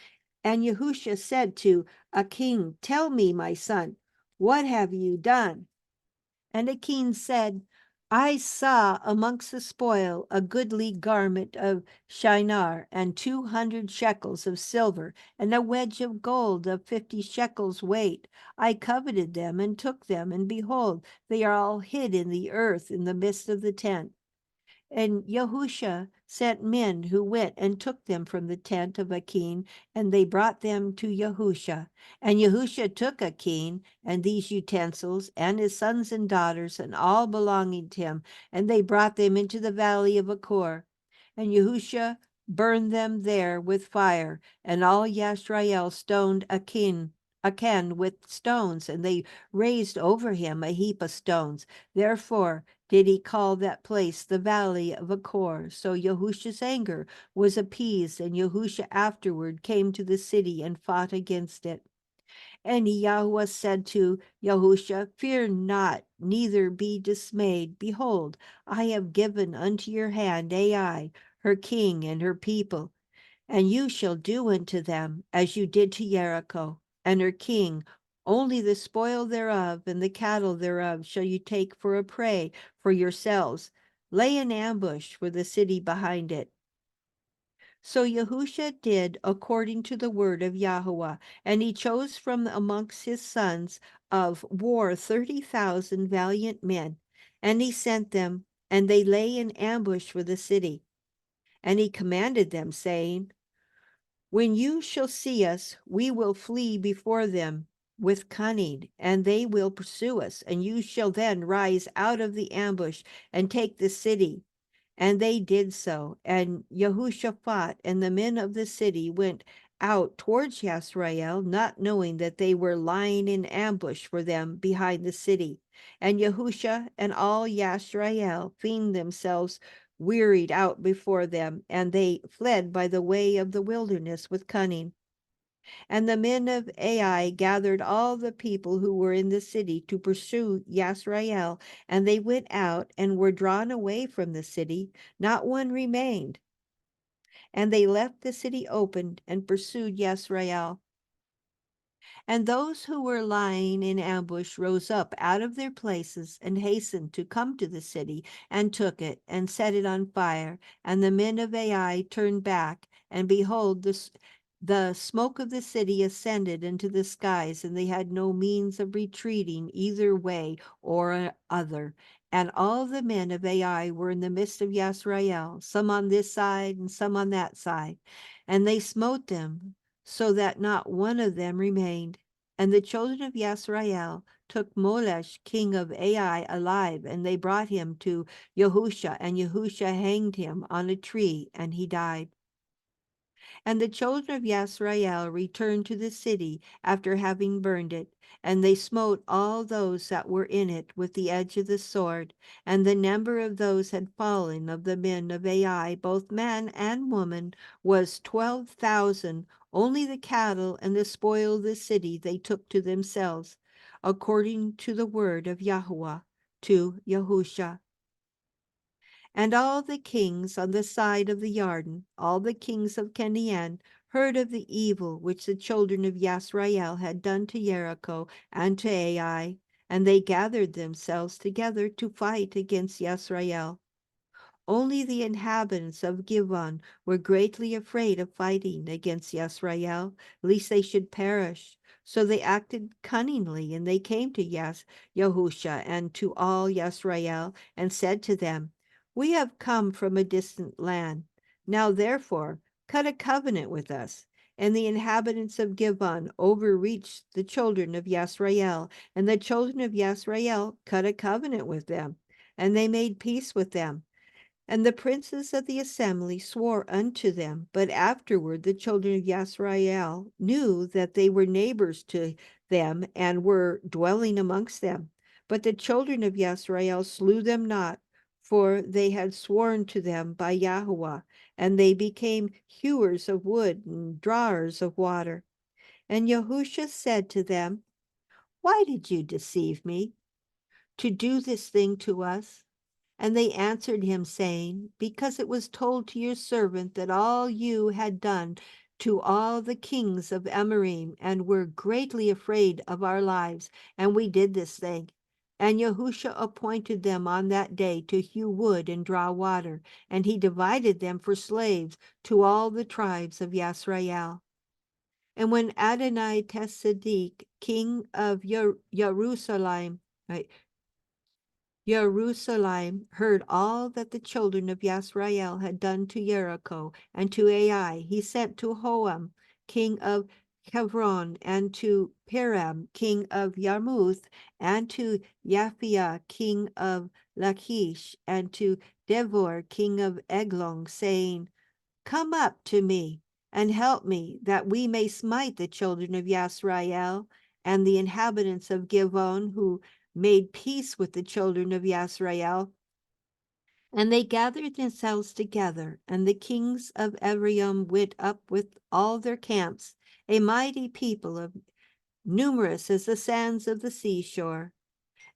And Yahusha said to Akin, Tell me, my son, what have you done? And Akin said, I saw amongst the spoil a goodly garment of shinar, and 200 shekels of silver, and a wedge of gold of 50 shekels weight. I coveted them and took them, and behold, they are all hid in the earth in the midst of the tent. And Yahusha sent men who went and took them from the tent of Akin, and they brought them to Yahusha. And Yahusha took Akin and these utensils, and his sons and daughters, and all belonging to him, and they brought them into the valley of Achor. And Yahusha burned them there with fire, and all Yasrael stoned Akan with stones, and they raised over him a heap of stones. Therefore did he call that place the valley of Achor. So Yahusha's anger was appeased, and Yahusha afterward came to the city and fought against it. And Yahweh said to Yahusha, Fear not, neither be dismayed. Behold, I have given unto your hand Ai, her king and her people, and you shall do unto them as you did to Jericho and her king. Only the spoil thereof and the cattle thereof shall you take for a prey for yourselves. Lay an ambush for the city behind it. So Yahusha did according to the word of Yahweh, and he chose from amongst his sons of war 30,000 valiant men, and he sent them, and they lay in ambush for the city. And he commanded them, saying, When you shall see us, we will flee before them with cunning, and they will pursue us, and you shall then rise out of the ambush and take the city. And they did so. And Yahusha fought, and the men of the city went out towards Yasrael, not knowing that they were lying in ambush for them behind the city. And Yahusha and all Yasrael found themselves wearied out before them, and they fled by the way of the wilderness with cunning. And the men of Ai gathered all the people who were in the city to pursue Yasrael, and they went out and were drawn away from the city. Not one remained. And they left the city open and pursued Yasrael. And those who were lying in ambush rose up out of their places and hastened to come to the city and took it and set it on fire. And the men of Ai turned back, and behold, the smoke of the city ascended into the skies, and they had no means of retreating either way or other. And all the men of Ai were in the midst of Yasrael, some on this side and some on that side. And they smote them, so that not one of them remained. And the children of Yasrael took Molesh, king of Ai, alive, and they brought him to Yahusha, and Yahusha hanged him on a tree, and he died. And the children of Yasrael returned to the city after having burned it, and they smote all those that were in it with the edge of the sword. And the number of those had fallen of the men of Ai, both man and woman, was 12,000. Only the cattle and the spoil of the city they took to themselves, according to the word of Yahuwah to Yahusha. And all the kings on the side of the Yarden, all the kings of Canaan, heard of the evil which the children of Yasrael had done to Jericho and to Ai, and they gathered themselves together to fight against Yasrael. Only the inhabitants of Givon were greatly afraid of fighting against Yasrael, lest they should perish. So they acted cunningly, and they came to Yahusha and to all Yasrael, and said to them, "We have come from a distant land. Now therefore cut a covenant with us." And the inhabitants of Givon overreached the children of Yasrael, and the children of Yasrael cut a covenant with them, and they made peace with them. And the princes of the assembly swore unto them. But afterward the children of Yasrael knew that they were neighbors to them, and were dwelling amongst them. But the children of Yasrael slew them not, for they had sworn to them by Yahweh, and they became hewers of wood and drawers of water. And Yahusha said to them, "Why did you deceive me to do this thing to us?" And they answered him, saying, "Because it was told to your servant that all you had done to all the kings of Amorim, and were greatly afraid of our lives, and we did this thing." And Yahusha appointed them on that day to hew wood and draw water, and he divided them for slaves to all the tribes of Yasrael. And when Adonai Tesedek, king of Jerusalem, heard all that the children of Yasrael had done to Jericho and to Ai, he sent to Hoam, king of Hebron, and to Piram, king of Yarmuth, and to Japhia, king of Lachish, and to Devor, king of Eglon, saying, "Come up to me, and help me, that we may smite the children of Yasrael." And the inhabitants of Givon, who made peace with the children of Yasrael, and they gathered themselves together, and the kings of Ephraim went up with all their camps, a mighty people, of numerous as the sands of the seashore.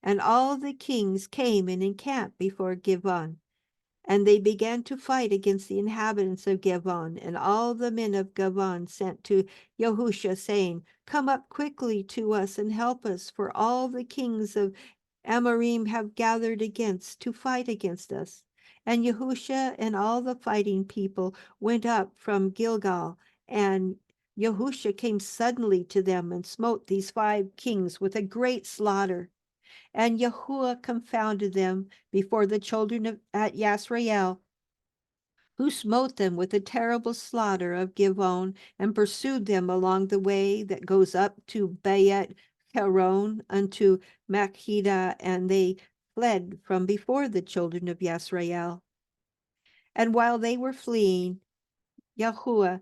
And all the kings came and encamped before Givon. And they began to fight against the inhabitants of Givon. And all the men of Givon sent to Yahusha, saying, "Come up quickly to us and help us, for all the kings of Amorim have gathered to fight against us." And Yahusha and all the fighting people went up from Gilgal, and Yahusha came suddenly to them and smote these 5 kings with a great slaughter. And Yahuwah confounded them before the children of at Yasrael, who smote them with a terrible slaughter of Givon, and pursued them along the way that goes up to Bayet Haron unto Makkedah, and they fled from before the children of Yasrael. And while they were fleeing, Yahuwah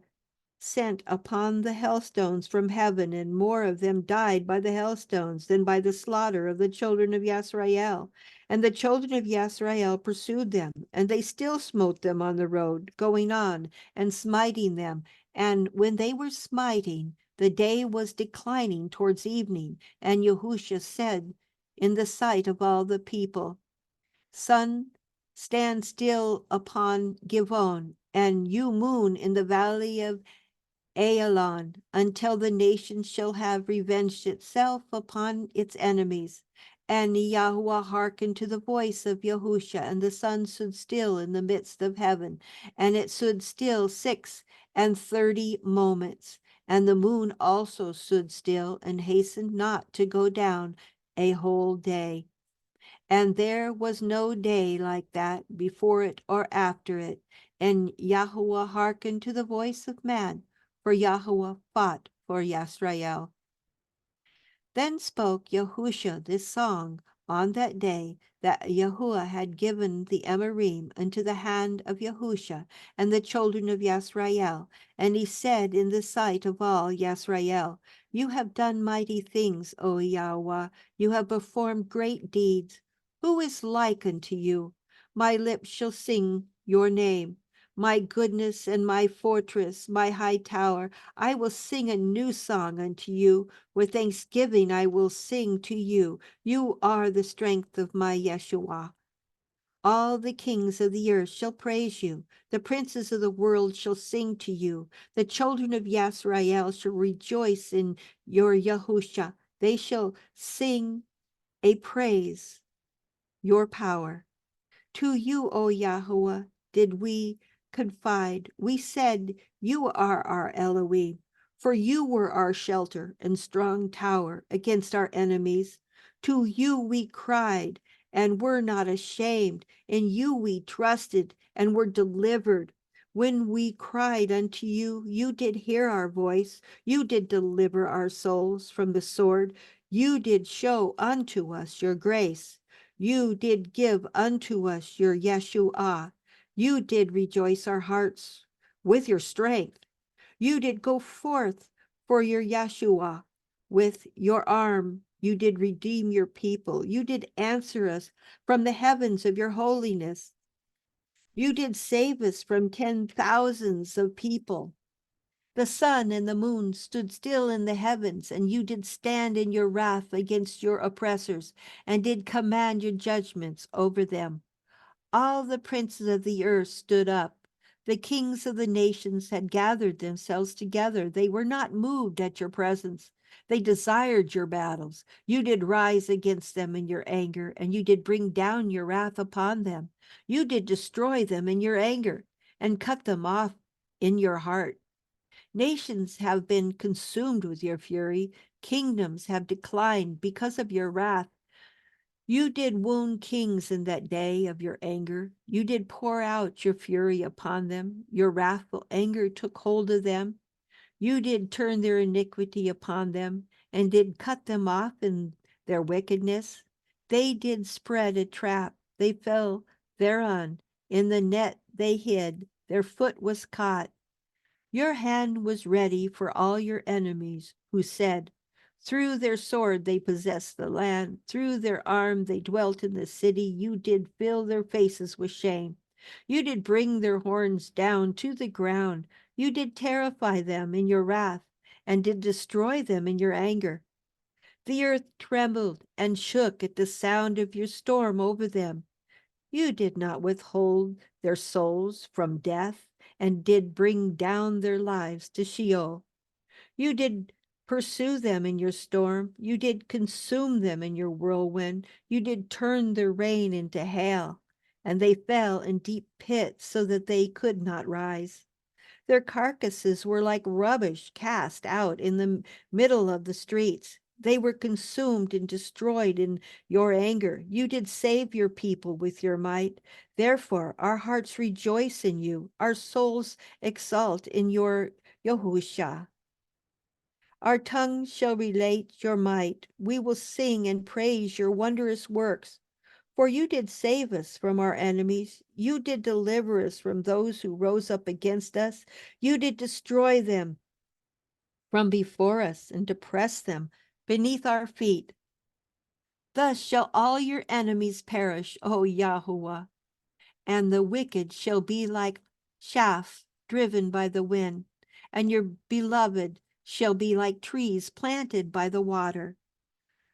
sent upon the hailstones from heaven, and more of them died by the hailstones than by the slaughter of the children of Yasrael. And the children of Yasrael pursued them, and they still smote them on the road, going on and smiting them. And when they were smiting, the day was declining towards evening, and Yahusha said in the sight of all the people, "Sun, stand still upon Givon, and you, moon, in the valley of Aelon, until the nation shall have revenged itself upon its enemies." And Yahweh hearkened to the voice of Yahusha, and the sun stood still in the midst of heaven, and it stood still 36 moments. And the moon also stood still, and hastened not to go down a whole day. And there was no day like that before it or after it. And Yahweh hearkened to the voice of man, for Yahweh fought for Yasrael. Then spoke Yahusha this song on that day, that Yahuwah had given the Amorim into the hand of Yahusha and the children of Yasrael. And he said in the sight of all Yasrael, "You have done mighty things, O Yahweh. You have performed great deeds. Who is like unto you? My lips shall sing your name. My goodness and my fortress, my high tower, I will sing a new song unto you. With thanksgiving I will sing to you. You are the strength of my Yeshua. All the kings of the earth shall praise you. The princes of the world shall sing to you. The children of Yisrael shall rejoice in your Yahusha. They shall sing a praise, your power. To you, O Yahuwah, did we confide. We said, you are our Elohim, for you were our shelter and strong tower against our enemies. To you we cried and were not ashamed. In you we trusted and were delivered. When we cried unto you, you did hear our voice. You did deliver our souls from the sword. You did show unto us your grace. You did give unto us your Yeshua. You did rejoice our hearts with your strength. You did go forth for your Yeshua. With your arm you did redeem your people. You did answer us from the heavens of your holiness. You did save us from 10,000s of people. The sun and the moon stood still in the heavens, and you did stand in your wrath against your oppressors, and did command your judgments over them. All the princes of the earth stood up. The kings of the nations had gathered themselves together. They were not moved at your presence. They desired your battles. You did rise against them in your anger, and you did bring down your wrath upon them. You did destroy them in your anger, and cut them off in your heart. Nations have been consumed with your fury. Kingdoms have declined because of your wrath. You did wound kings in that day of your anger. You did pour out your fury upon them. Your wrathful anger took hold of them. You did turn their iniquity upon them, and did cut them off in their wickedness. They did spread a trap. They fell thereon. In the net they hid. Their foot was caught. Your hand was ready for all your enemies, who said, through their sword they possessed the land, through their arm they dwelt in the city. You did fill their faces with shame. You did bring their horns down to the ground. You did terrify them in your wrath, and did destroy them in your anger. The earth trembled and shook at the sound of your storm over them. You did not withhold their souls from death, and did bring down their lives to Sheol. You did pursue them in your storm. You did consume them in your whirlwind. You did turn their rain into hail, and they fell in deep pits so that they could not rise. Their carcasses were like rubbish cast out in the middle of the streets. They were consumed and destroyed in your anger. You did save your people with your might. Therefore, our hearts rejoice in you. Our souls exult in your Yahusha. Our tongue shall relate your might. We will sing and praise your wondrous works. For you did save us from our enemies. You did deliver us from those who rose up against us. You did destroy them from before us and depress them beneath our feet. Thus shall all your enemies perish, O Yahuwah, and the wicked shall be like chaff driven by the wind, and your beloved shall be like trees planted by the water.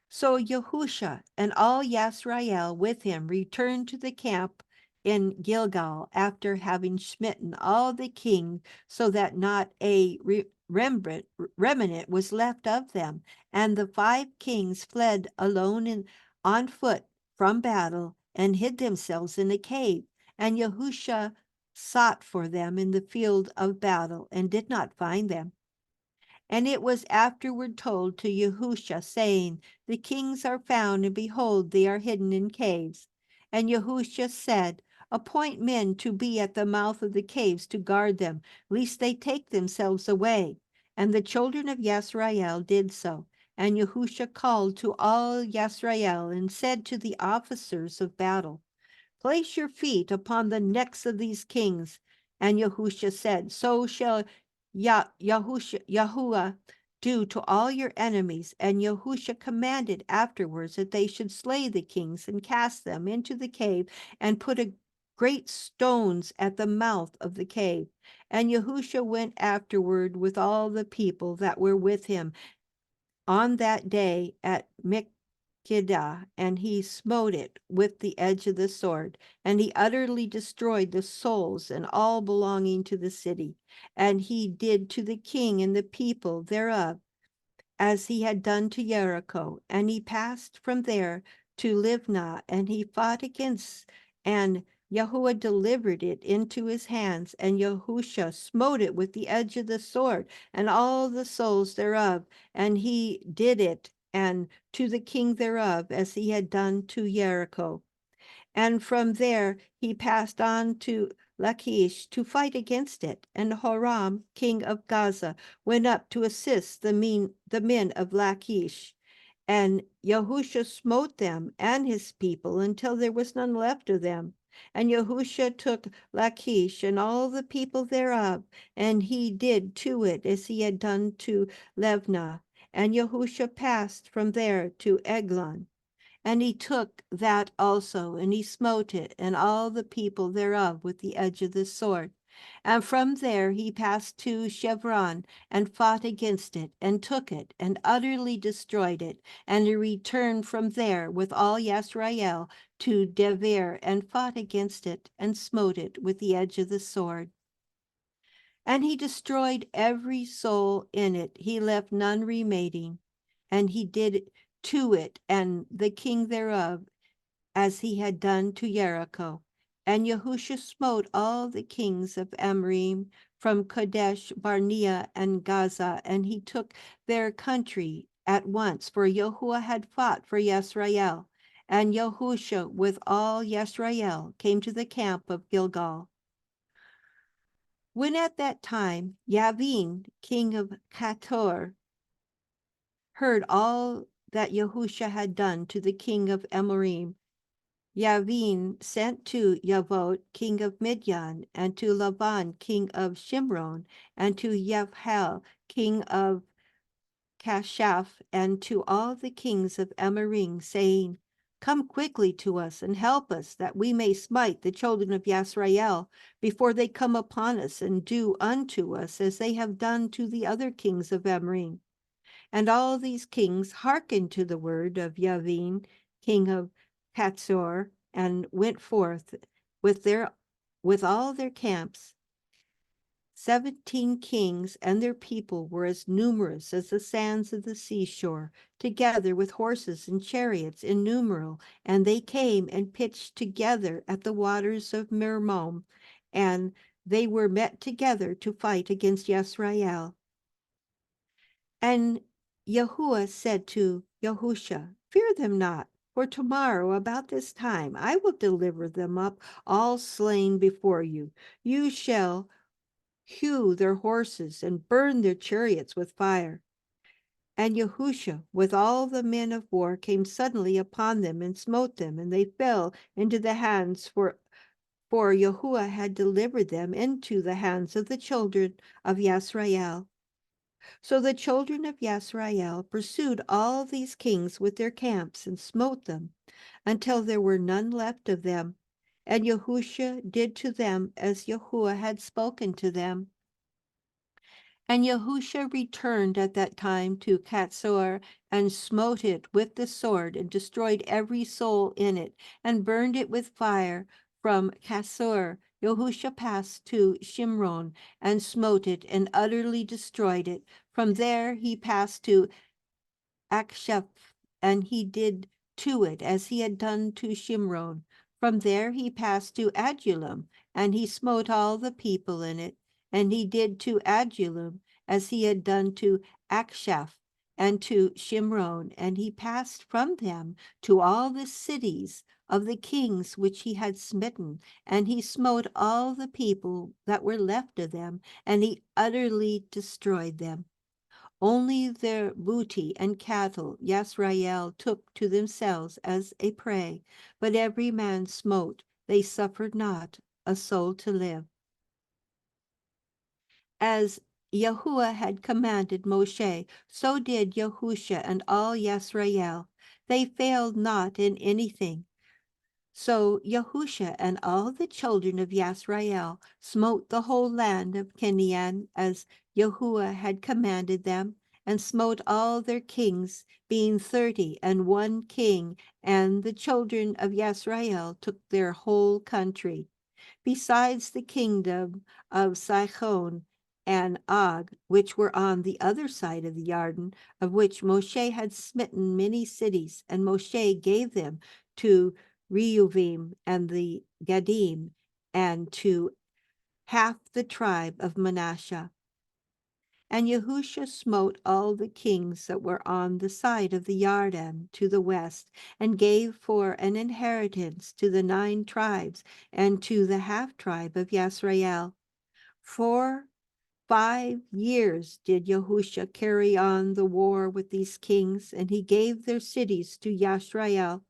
So Yahusha and all Yisrael with him returned to the camp in Gilgal after having smitten all the king, so that not a remnant was left of them. And the 5 kings fled alone on foot from battle and hid themselves in a cave. And Yahusha sought for them in the field of battle and did not find them. And it was afterward told to Yahusha, saying, the kings are found, and behold, they are hidden in caves. And Yahusha said, appoint men to be at the mouth of the caves to guard them, lest they take themselves away. And the children of Yisrael did so. And Yahusha called to all Yisrael and said to the officers of battle, place your feet upon the necks of these kings. And Yahusha said, so shall Yahuwah do to all your enemies. And Yahusha commanded afterwards that they should slay the kings and cast them into the cave and put great stones at the mouth of the cave. And Yahusha went afterward with all the people that were with him on that day at Kedah, and he smote it with the edge of the sword, and he utterly destroyed the souls and all belonging to the city. And he did to the king and the people thereof as he had done to Jericho. And he passed from there to Livnah, and he fought against, and Yahuwah delivered it into his hands, and Yahusha smote it with the edge of the sword, and all the souls thereof, and he did it, and to the king thereof, as he had done to Jericho. And from there he passed on to Lachish to fight against it. And Horam, king of Gaza, went up to assist the men of Lachish. And Yahusha smote them and his people until there was none left of them. And Yahusha took Lachish and all the people thereof, and he did to it as he had done to Levnah. And Yahusha passed from there to Eglon. And he took that also, and he smote it, and all the people thereof with the edge of the sword. And from there he passed to Chevron, and fought against it, and took it, and utterly destroyed it. And he returned from there with all Yisrael to Dever, and fought against it, and smote it with the edge of the sword. And he destroyed every soul in it, he left none remaining. And he did to it and the king thereof as he had done to Jericho. And Yahusha smote all the kings of Amrim from Kadesh Barnea and Gaza, and he took their country at once, for Yahuwah had fought for Yisrael. And Yahusha with all Yisrael came to the camp of Gilgal. When at that time Yavin, king of Kator, heard all that Yahusha had done to the king of Amorim, Yavin sent to Yavot, king of Midian, and to Laban, king of Shimron, and to Yephel, king of Kashaph, and to all the kings of Amorim, saying, Come quickly to us and help us, that we may smite the children of Yisrael before they come upon us, and do unto us as they have done to the other kings of Amorim. And all these kings hearkened to the word of Yavin, king of Katzor, and went forth with all their camps. 17 kings and their people were as numerous as the sands of the seashore, together with horses and chariots innumerable. And they came and pitched together at the waters of Mermom, and they were met together to fight against Yisrael. And Yahuwah said to Yahusha, Fear them not, for tomorrow about this time I will deliver them up all slain before you. You shall hew their horses and burn their chariots with fire. And Yahusha with all the men of war came suddenly upon them and smote them, and they fell into the hands, for Yahuwah had delivered them into the hands of the children of Yisrael. So the children of Yisrael pursued all these kings with their camps and smote them until there were none left of them. And Yahusha did to them as Yahuwah had spoken to them. And Yahusha returned at that time to Katzor, and smote it with the sword, and destroyed every soul in it, and burned it with fire. From Katzor Yahusha passed to Shimron, and smote it, and utterly destroyed it. From there he passed to Akshaph, and he did to it as he had done to Shimron. From there he passed to Adullam, and he smote all the people in it. And he did to Adullam as he had done to Akshaph and to Shimron. And he passed from them to all the cities of the kings which he had smitten. And he smote all the people that were left of them, and he utterly destroyed them. Only their booty and cattle Yisrael took to themselves as a prey, but every man smote, they suffered not a soul to live. As Yahuwah had commanded Moshe, so did Yahusha and all Yisrael. They failed not in anything. So Yahusha and all the children of Yisrael smote the whole land of Canaan as Yahuwah had commanded them, and smote all their kings, being 30 and 1 king, and the children of Yisrael took their whole country, besides the kingdom of Sihon and Og, which were on the other side of the Jordan, of which Moshe had smitten many cities, and Moshe gave them to Reuvim and the Gadim, and to half the tribe of Manasseh. And Yahusha smote all the kings that were on the side of the Jordan to the west, and gave for an inheritance to the 9 tribes and to the half tribe of Yisrael. For 5 years did Yahusha carry on the war with these kings, and he gave their cities to Yisrael.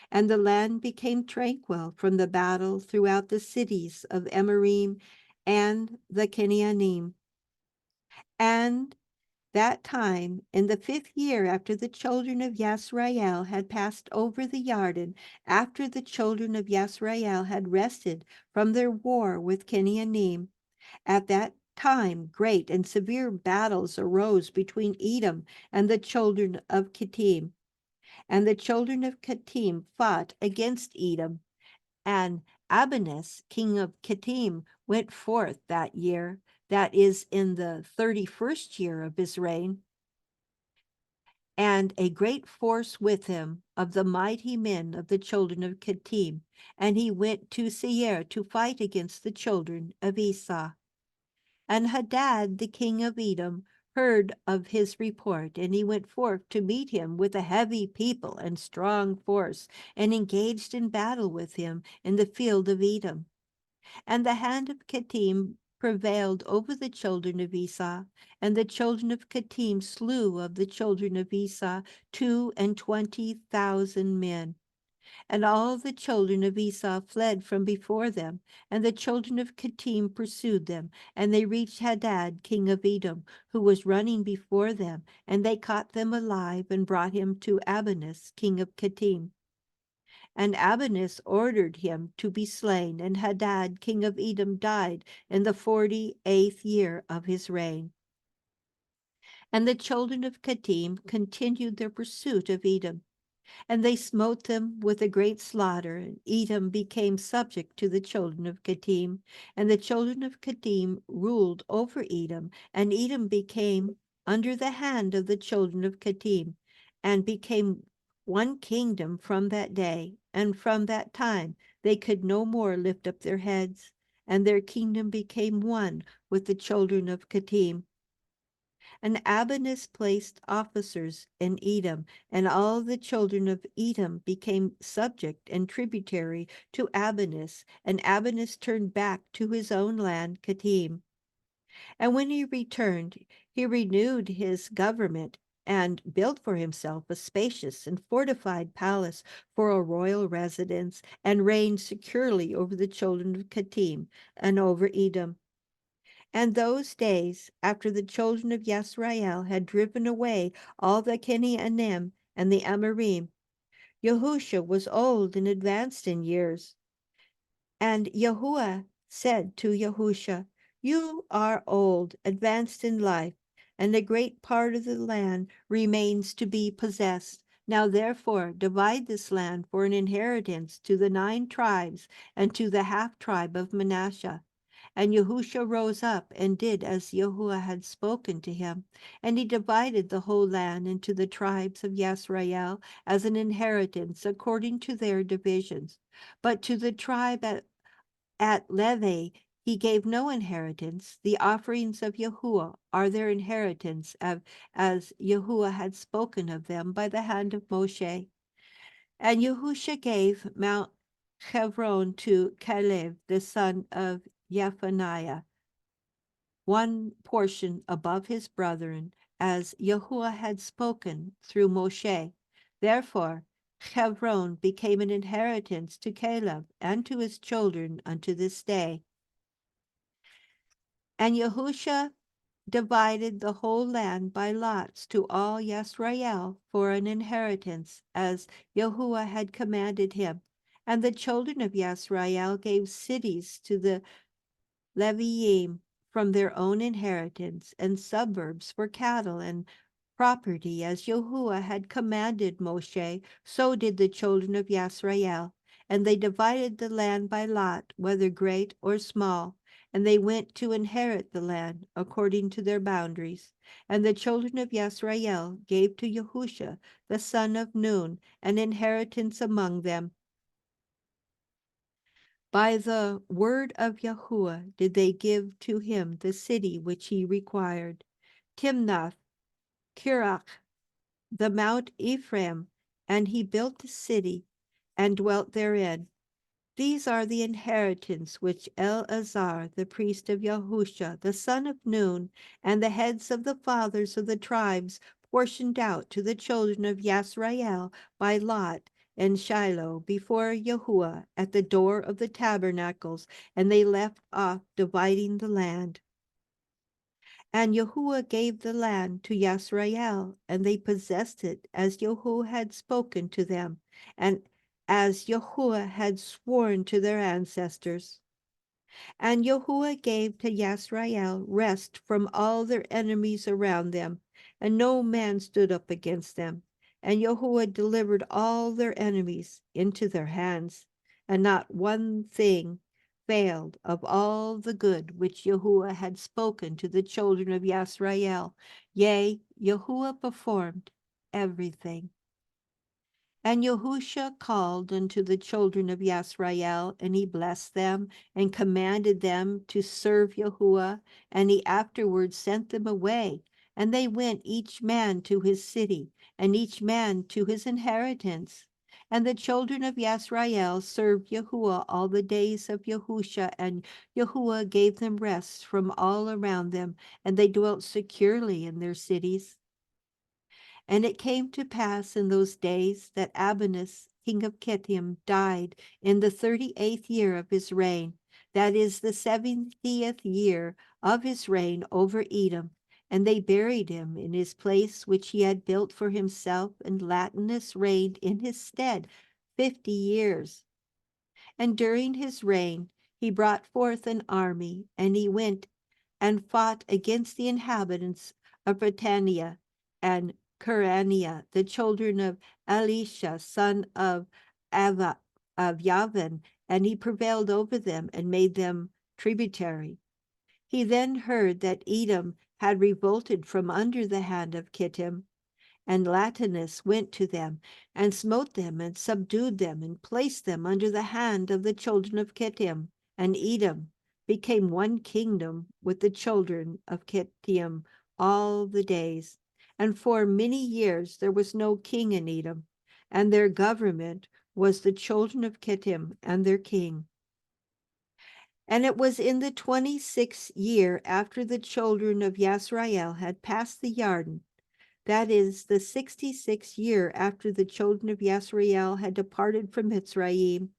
And the land became tranquil from the battle throughout the cities of Emorym and the Kenyanim. And that time, in the 5th year after the children of Yisrael had passed over the Jordan, after the children of Yisrael had rested from their war with Kenyanim, at that time great and severe battles arose between Edom and the children of Kittim. And the children of Kittim fought against Edom, and Abinas, king of Kittim, went forth that year, that is in the 31st year of his reign, and a great force with him of the mighty men of the children of Kittim, and he went to Seir to fight against the children of Esau. And Hadad, the king of Edom, heard of his report, and he went forth to meet him with a heavy people and strong force, and engaged in battle with him in the field of Edom. And the hand of Kittim prevailed over the children of Esau, and the children of Kittim slew of the children of Esau 22,000 men. And all the children of Esau fled from before them, and the children of Kittim pursued them, and they reached Hadad, king of Edom, who was running before them, and they caught them alive and brought him to Abinas, king of Kittim. And Abinas ordered him to be slain, and Hadad, king of Edom, died in the 48th year of his reign. And the children of Kittim continued their pursuit of Edom, and they smote them with a great slaughter, and Edom became subject to the children of Kittim, and the children of Kittim ruled over Edom, and Edom became under the hand of the children of Kittim, and became one kingdom from that day, and from that time they could no more lift up their heads, and their kingdom became one with the children of Kittim. And Abinas placed officers in Edom, and all the children of Edom became subject and tributary to Abinas, and Abinas turned back to his own land, Kittim. And when he returned, he renewed his government and built for himself a spacious and fortified palace for a royal residence, and reigned securely over the children of Kittim and over Edom. And those days, after the children of Yisrael had driven away all the Kenyanim and the Amorim, Yahusha was old and advanced in years. And Yahuwah said to Yahusha, "You are old, advanced in life, and a great part of the land remains to be possessed. Now therefore divide this land for an inheritance to the 9 tribes and to the half tribe of Manasseh." And Yahusha rose up and did as Yahuwah had spoken to him, and he divided the whole land into the tribes of Yisrael as an inheritance according to their divisions. But to the tribe at Levi he gave no inheritance. The offerings of Yahuwah are their inheritance, as Yahuwah had spoken of them by the hand of Moshe. And Yahusha gave Mount Hebron to Caleb, the son of Yephaniah, one portion above his brethren, as Yahuwah had spoken through Moshe. Therefore Hebron became an inheritance to Caleb and to his children unto this day. And Yahusha divided the whole land by lots to all Yisrael for an inheritance, as Yahuwah had commanded him. And the children of Yisrael gave cities to the Leviim from their own inheritance, and suburbs for cattle, and property as Yahuwah had commanded Moshe, so did the children of Yisrael. And they divided the land by lot, whether great or small, and they went to inherit the land according to their boundaries. And the children of Yisrael gave to Yahusha, the son of Nun, an inheritance among them. By the word of Yahuwah did they give to him the city which he required, Timnath, Kirach, the Mount Ephraim, and he built the city and dwelt therein. These are the inheritance which Eleazar, the priest of Yahusha, the son of Nun, and the heads of the fathers of the tribes portioned out to the children of Yisrael by lot in Shiloh before Yahuwah at the door of the tabernacles, and they left off dividing the land. And Yahuwah gave the land to Yisrael, and they possessed it as Yahuwah had spoken to them, and as Yahuwah had sworn to their ancestors. And Yahuwah gave to Yisrael rest from all their enemies around them, and no man stood up against them. And Yahuwah delivered all their enemies into their hands, and not one thing failed of all the good which Yahuwah had spoken to the children of Yisrael. Yea, Yahuwah performed everything. And Yahusha called unto the children of Yisrael, and he blessed them, and commanded them to serve Yahuwah, and he afterwards sent them away. And they went each man to his city, and each man to his inheritance. And the children of Yisrael served Yahuwah all the days of Yahusha, and Yahuwah gave them rest from all around them, and they dwelt securely in their cities. And it came to pass in those days that Abinus, king of Kittim, died in the 38th year of his reign, that is the 70th year of his reign over Edom. And they buried him in his place which he had built for himself, and Latinus reigned in his stead 50 years. And during his reign he brought forth an army, and he went and fought against the inhabitants of Britannia and Curania, the children of Elisha, son of Yavin, and he prevailed over them and made them tributary. He then heard that Edom had revolted from under the hand of Kittim, and Latinus went to them, and smote them, and subdued them, and placed them under the hand of the children of Kittim. And Edom became one kingdom with the children of Kittim all the days. And for many years there was no king in Edom, and their government was the children of Kittim and their king. And it was in the 26th year after the children of Yisrael had passed the Yarden, that is the 66th year after the children of Yisrael had departed from Mitzrayim,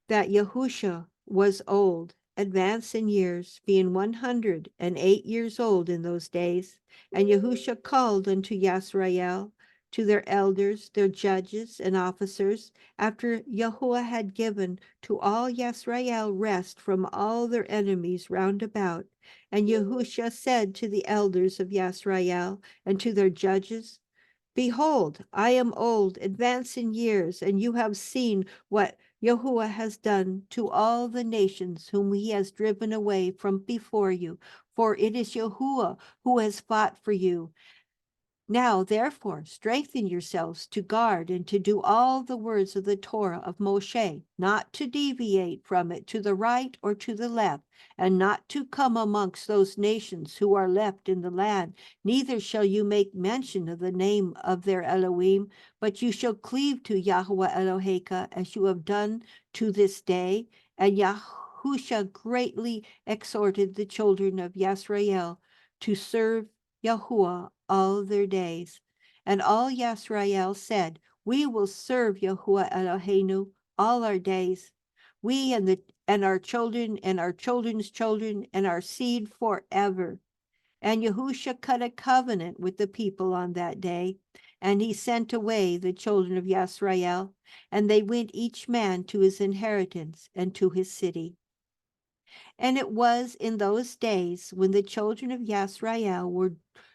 that Yahusha was old, advanced in years, being 108 years old in those days. And Yahusha called unto Yisrael, to their elders, their judges, and officers, after Yahuwah had given to all Yisrael rest from all their enemies round about. And Yahusha said to the elders of Yisrael and to their judges, Behold, I am old, advanced in years, and you have seen what Yahuwah has done to all the nations whom he has driven away from before you. For it is Yahuwah who has fought for you. Now, therefore, strengthen yourselves to guard and to do all the words of the Torah of Moshe, not to deviate from it to the right or to the left, and not to come amongst those nations who are left in the land. Neither shall you make mention of the name of their Elohim, but you shall cleave to Yahweh Eloheka, as you have done to this day. And Yahusha greatly exhorted the children of Yisrael to serve Yahuwah all their days. And all Yisrael said, We will serve Yahuwah Eloheinu all our days, we and our children and our children's children and our seed forever. And Yahusha cut a covenant with the people on that day, and he sent away the children of Yisrael, and they went each man to his inheritance and to his city. And it was in those days when the children of Yisrael were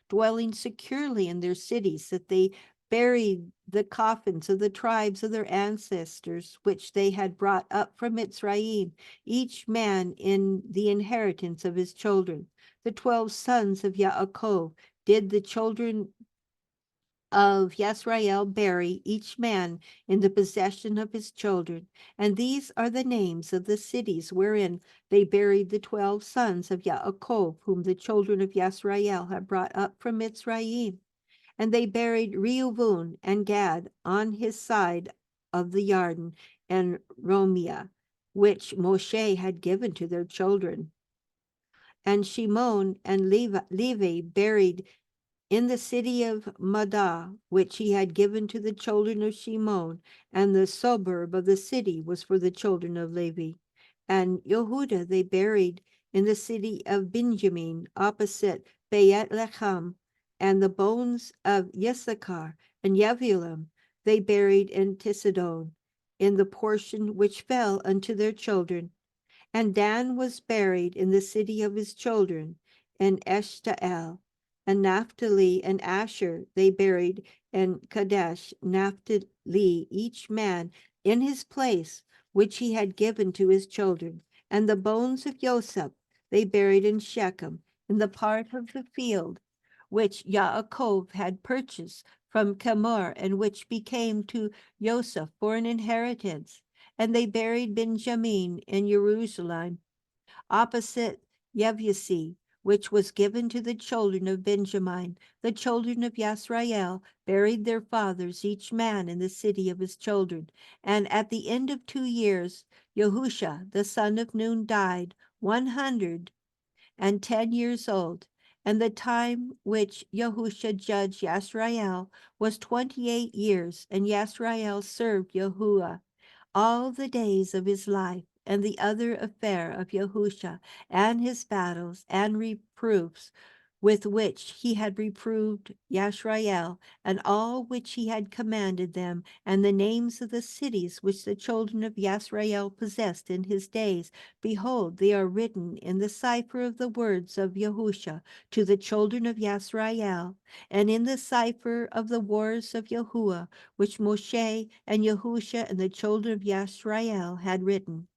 dwelling securely in their cities, that they buried the coffins of the tribes of their ancestors, which they had brought up from Mitzrayim, each man in the inheritance of his children. The 12 sons of Yaakov did the children of Yisrael bury, each man in the possession of his children. And these are the names of the cities wherein they buried the 12 sons of Yaakov, whom the children of Yisrael had brought up from Mitzrayim. And they buried Reuven and Gad on his side of the Jordan, and Romia, which Moshe had given to their children. And Shimon and Levi buried in the city of Madah, which he had given to the children of Shimon, and the suburb of the city was for the children of Levi. And Yehuda they buried in the city of Benjamin, opposite Beit Lechem, and the bones of Issachar and Yevulun they buried in Tisadon, in the portion which fell unto their children. And Dan was buried in the city of his children, in Eshtael. And Naphtali and Asher they buried in Kadesh, Naphtali, each man in his place, which he had given to his children. And the bones of Joseph they buried in Shechem, in the part of the field which Yaakov had purchased from Chamor, and which became to Joseph for an inheritance. And they buried Benjamin in Jerusalem, opposite Yevusi, which was given to the children of Benjamin. The children of Yisrael buried their fathers, each man in the city of his children. And at the end of 2 years, Yahusha, the son of Nun, died, 110 years old. And the time which Yahusha judged Yisrael was 28 years, and Yisrael served Yahuwah all the days of his life. And the other affair of Yahusha, and his battles and reproofs with which he had reproved Yisrael, and all which he had commanded them, and the names of the cities which the children of Yisrael possessed in his days, behold, they are written in the cipher of the words of Yahusha to the children of Yisrael, and in the cipher of the wars of Yahuwah, which Moshe and Yahusha and the children of Yisrael had written.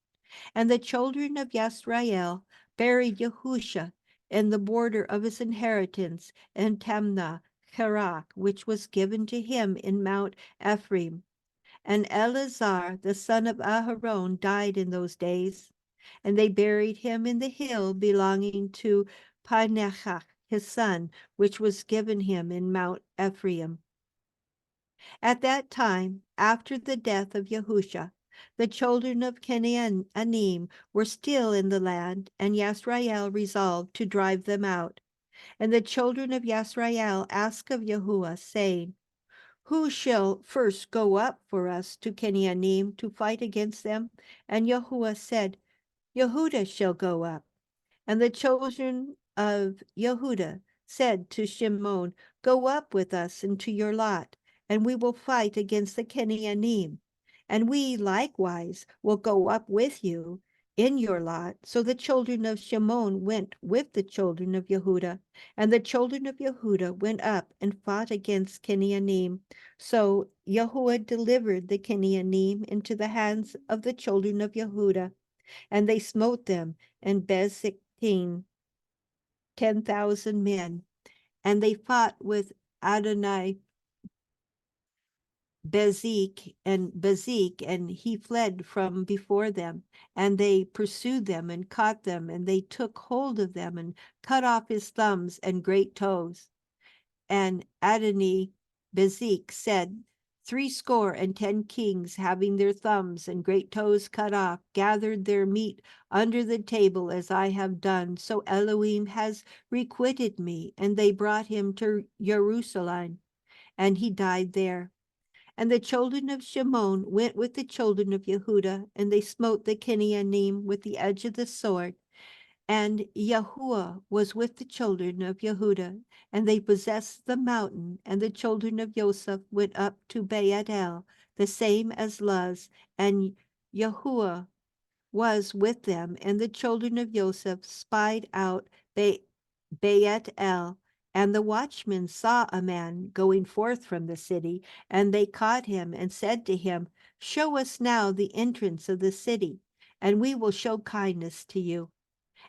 And the children of Yisrael buried Yahusha in the border of his inheritance in Tamnah, Cherak, which was given to him in Mount Ephraim. And Eleazar, the son of Aharon, died in those days, and they buried him in the hill belonging to Pinehach, his son, which was given him in Mount Ephraim. At that time, after the death of Yahusha, the children of Canaanim were still in the land, and Yisrael resolved to drive them out. And the children of Yisrael asked of Yahuwah, saying, who shall first go up for us to Canaanim to fight against them? And Yahuwah said, Yehuda shall go up. And the children of Yehuda said to Shimon, go up with us into your lot, and we will fight against the Canaanim. And we likewise will go up with you in your lot. So the children of Shimon went with the children of Yehuda, and the children of Yehuda went up and fought against Canaanim. So Yahuwah delivered the Canaanim into the hands of the children of Yehuda, and they smote them in Bezektim, 10,000 men. And they fought with Adonai Bezek, and he fled from before them. And they pursued them and caught them, and they took hold of them and cut off his thumbs and great toes. And Adonai Bezek said, 70 kings, having their thumbs and great toes cut off, gathered their meat under the table as I have done. So Elohim has requited me. And they brought him to Jerusalem, and he died there. And the children of Shimon went with the children of Yehuda, and they smote the Canaanim with the edge of the sword. And Yahuwah was with the children of Yehuda, and they possessed the mountain. And the children of Joseph went up to Beit-el, the same as Luz, and Yahuwah was with them. And the children of Joseph spied out Beit-el, And the watchmen saw a man going forth from the city, and they caught him and said to him, Show us now the entrance of the city, and we will show kindness to you.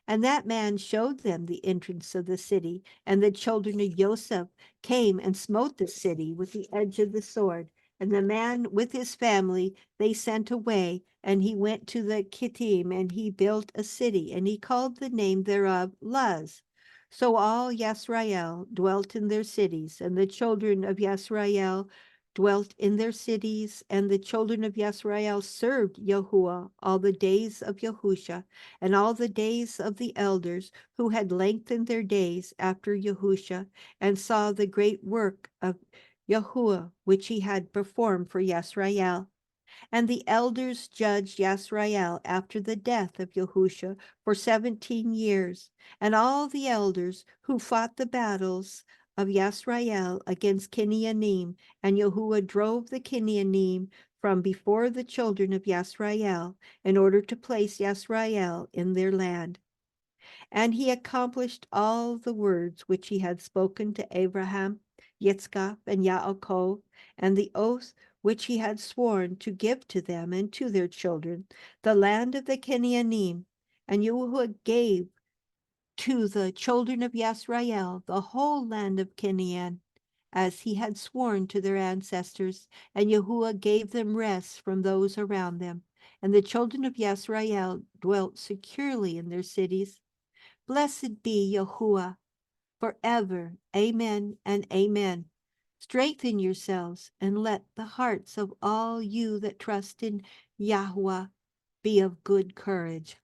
And that man showed them the entrance of the city, and the children of Joseph came and smote the city with the edge of the sword. And the man with his family they sent away, and he went to the Kittim, and he built a city, and he called the name thereof Luz. So all Yisrael dwelt in their cities, and the children of Yisrael dwelt in their cities, and the children of Yisrael served Yahuwah all the days of Yahusha, and all the days of the elders who had lengthened their days after Yahusha, and saw the great work of Yahuwah which he had performed for Yisrael. And the elders judged Yisrael after the death of Yahusha for 17 years. And all the elders who fought the battles of Yisrael against Kinyanim, and Yahuwah drove the Kinyanim from before the children of Yisrael, in order to place Yisrael in their land. And he accomplished all the words which he had spoken to Abraham, Yitzchak, and Yaakov, and the oath which he had sworn to give to them and to their children, the land of the Kenyanim. And Yahuwah gave to the children of Yisrael the whole land of Canaan, as he had sworn to their ancestors, and Yahuwah gave them rest from those around them. And the children of Yisrael dwelt securely in their cities. Blessed be Yahuwah forever. Amen and amen. Strengthen yourselves and let the hearts of all you that trust in Yahweh be of good courage.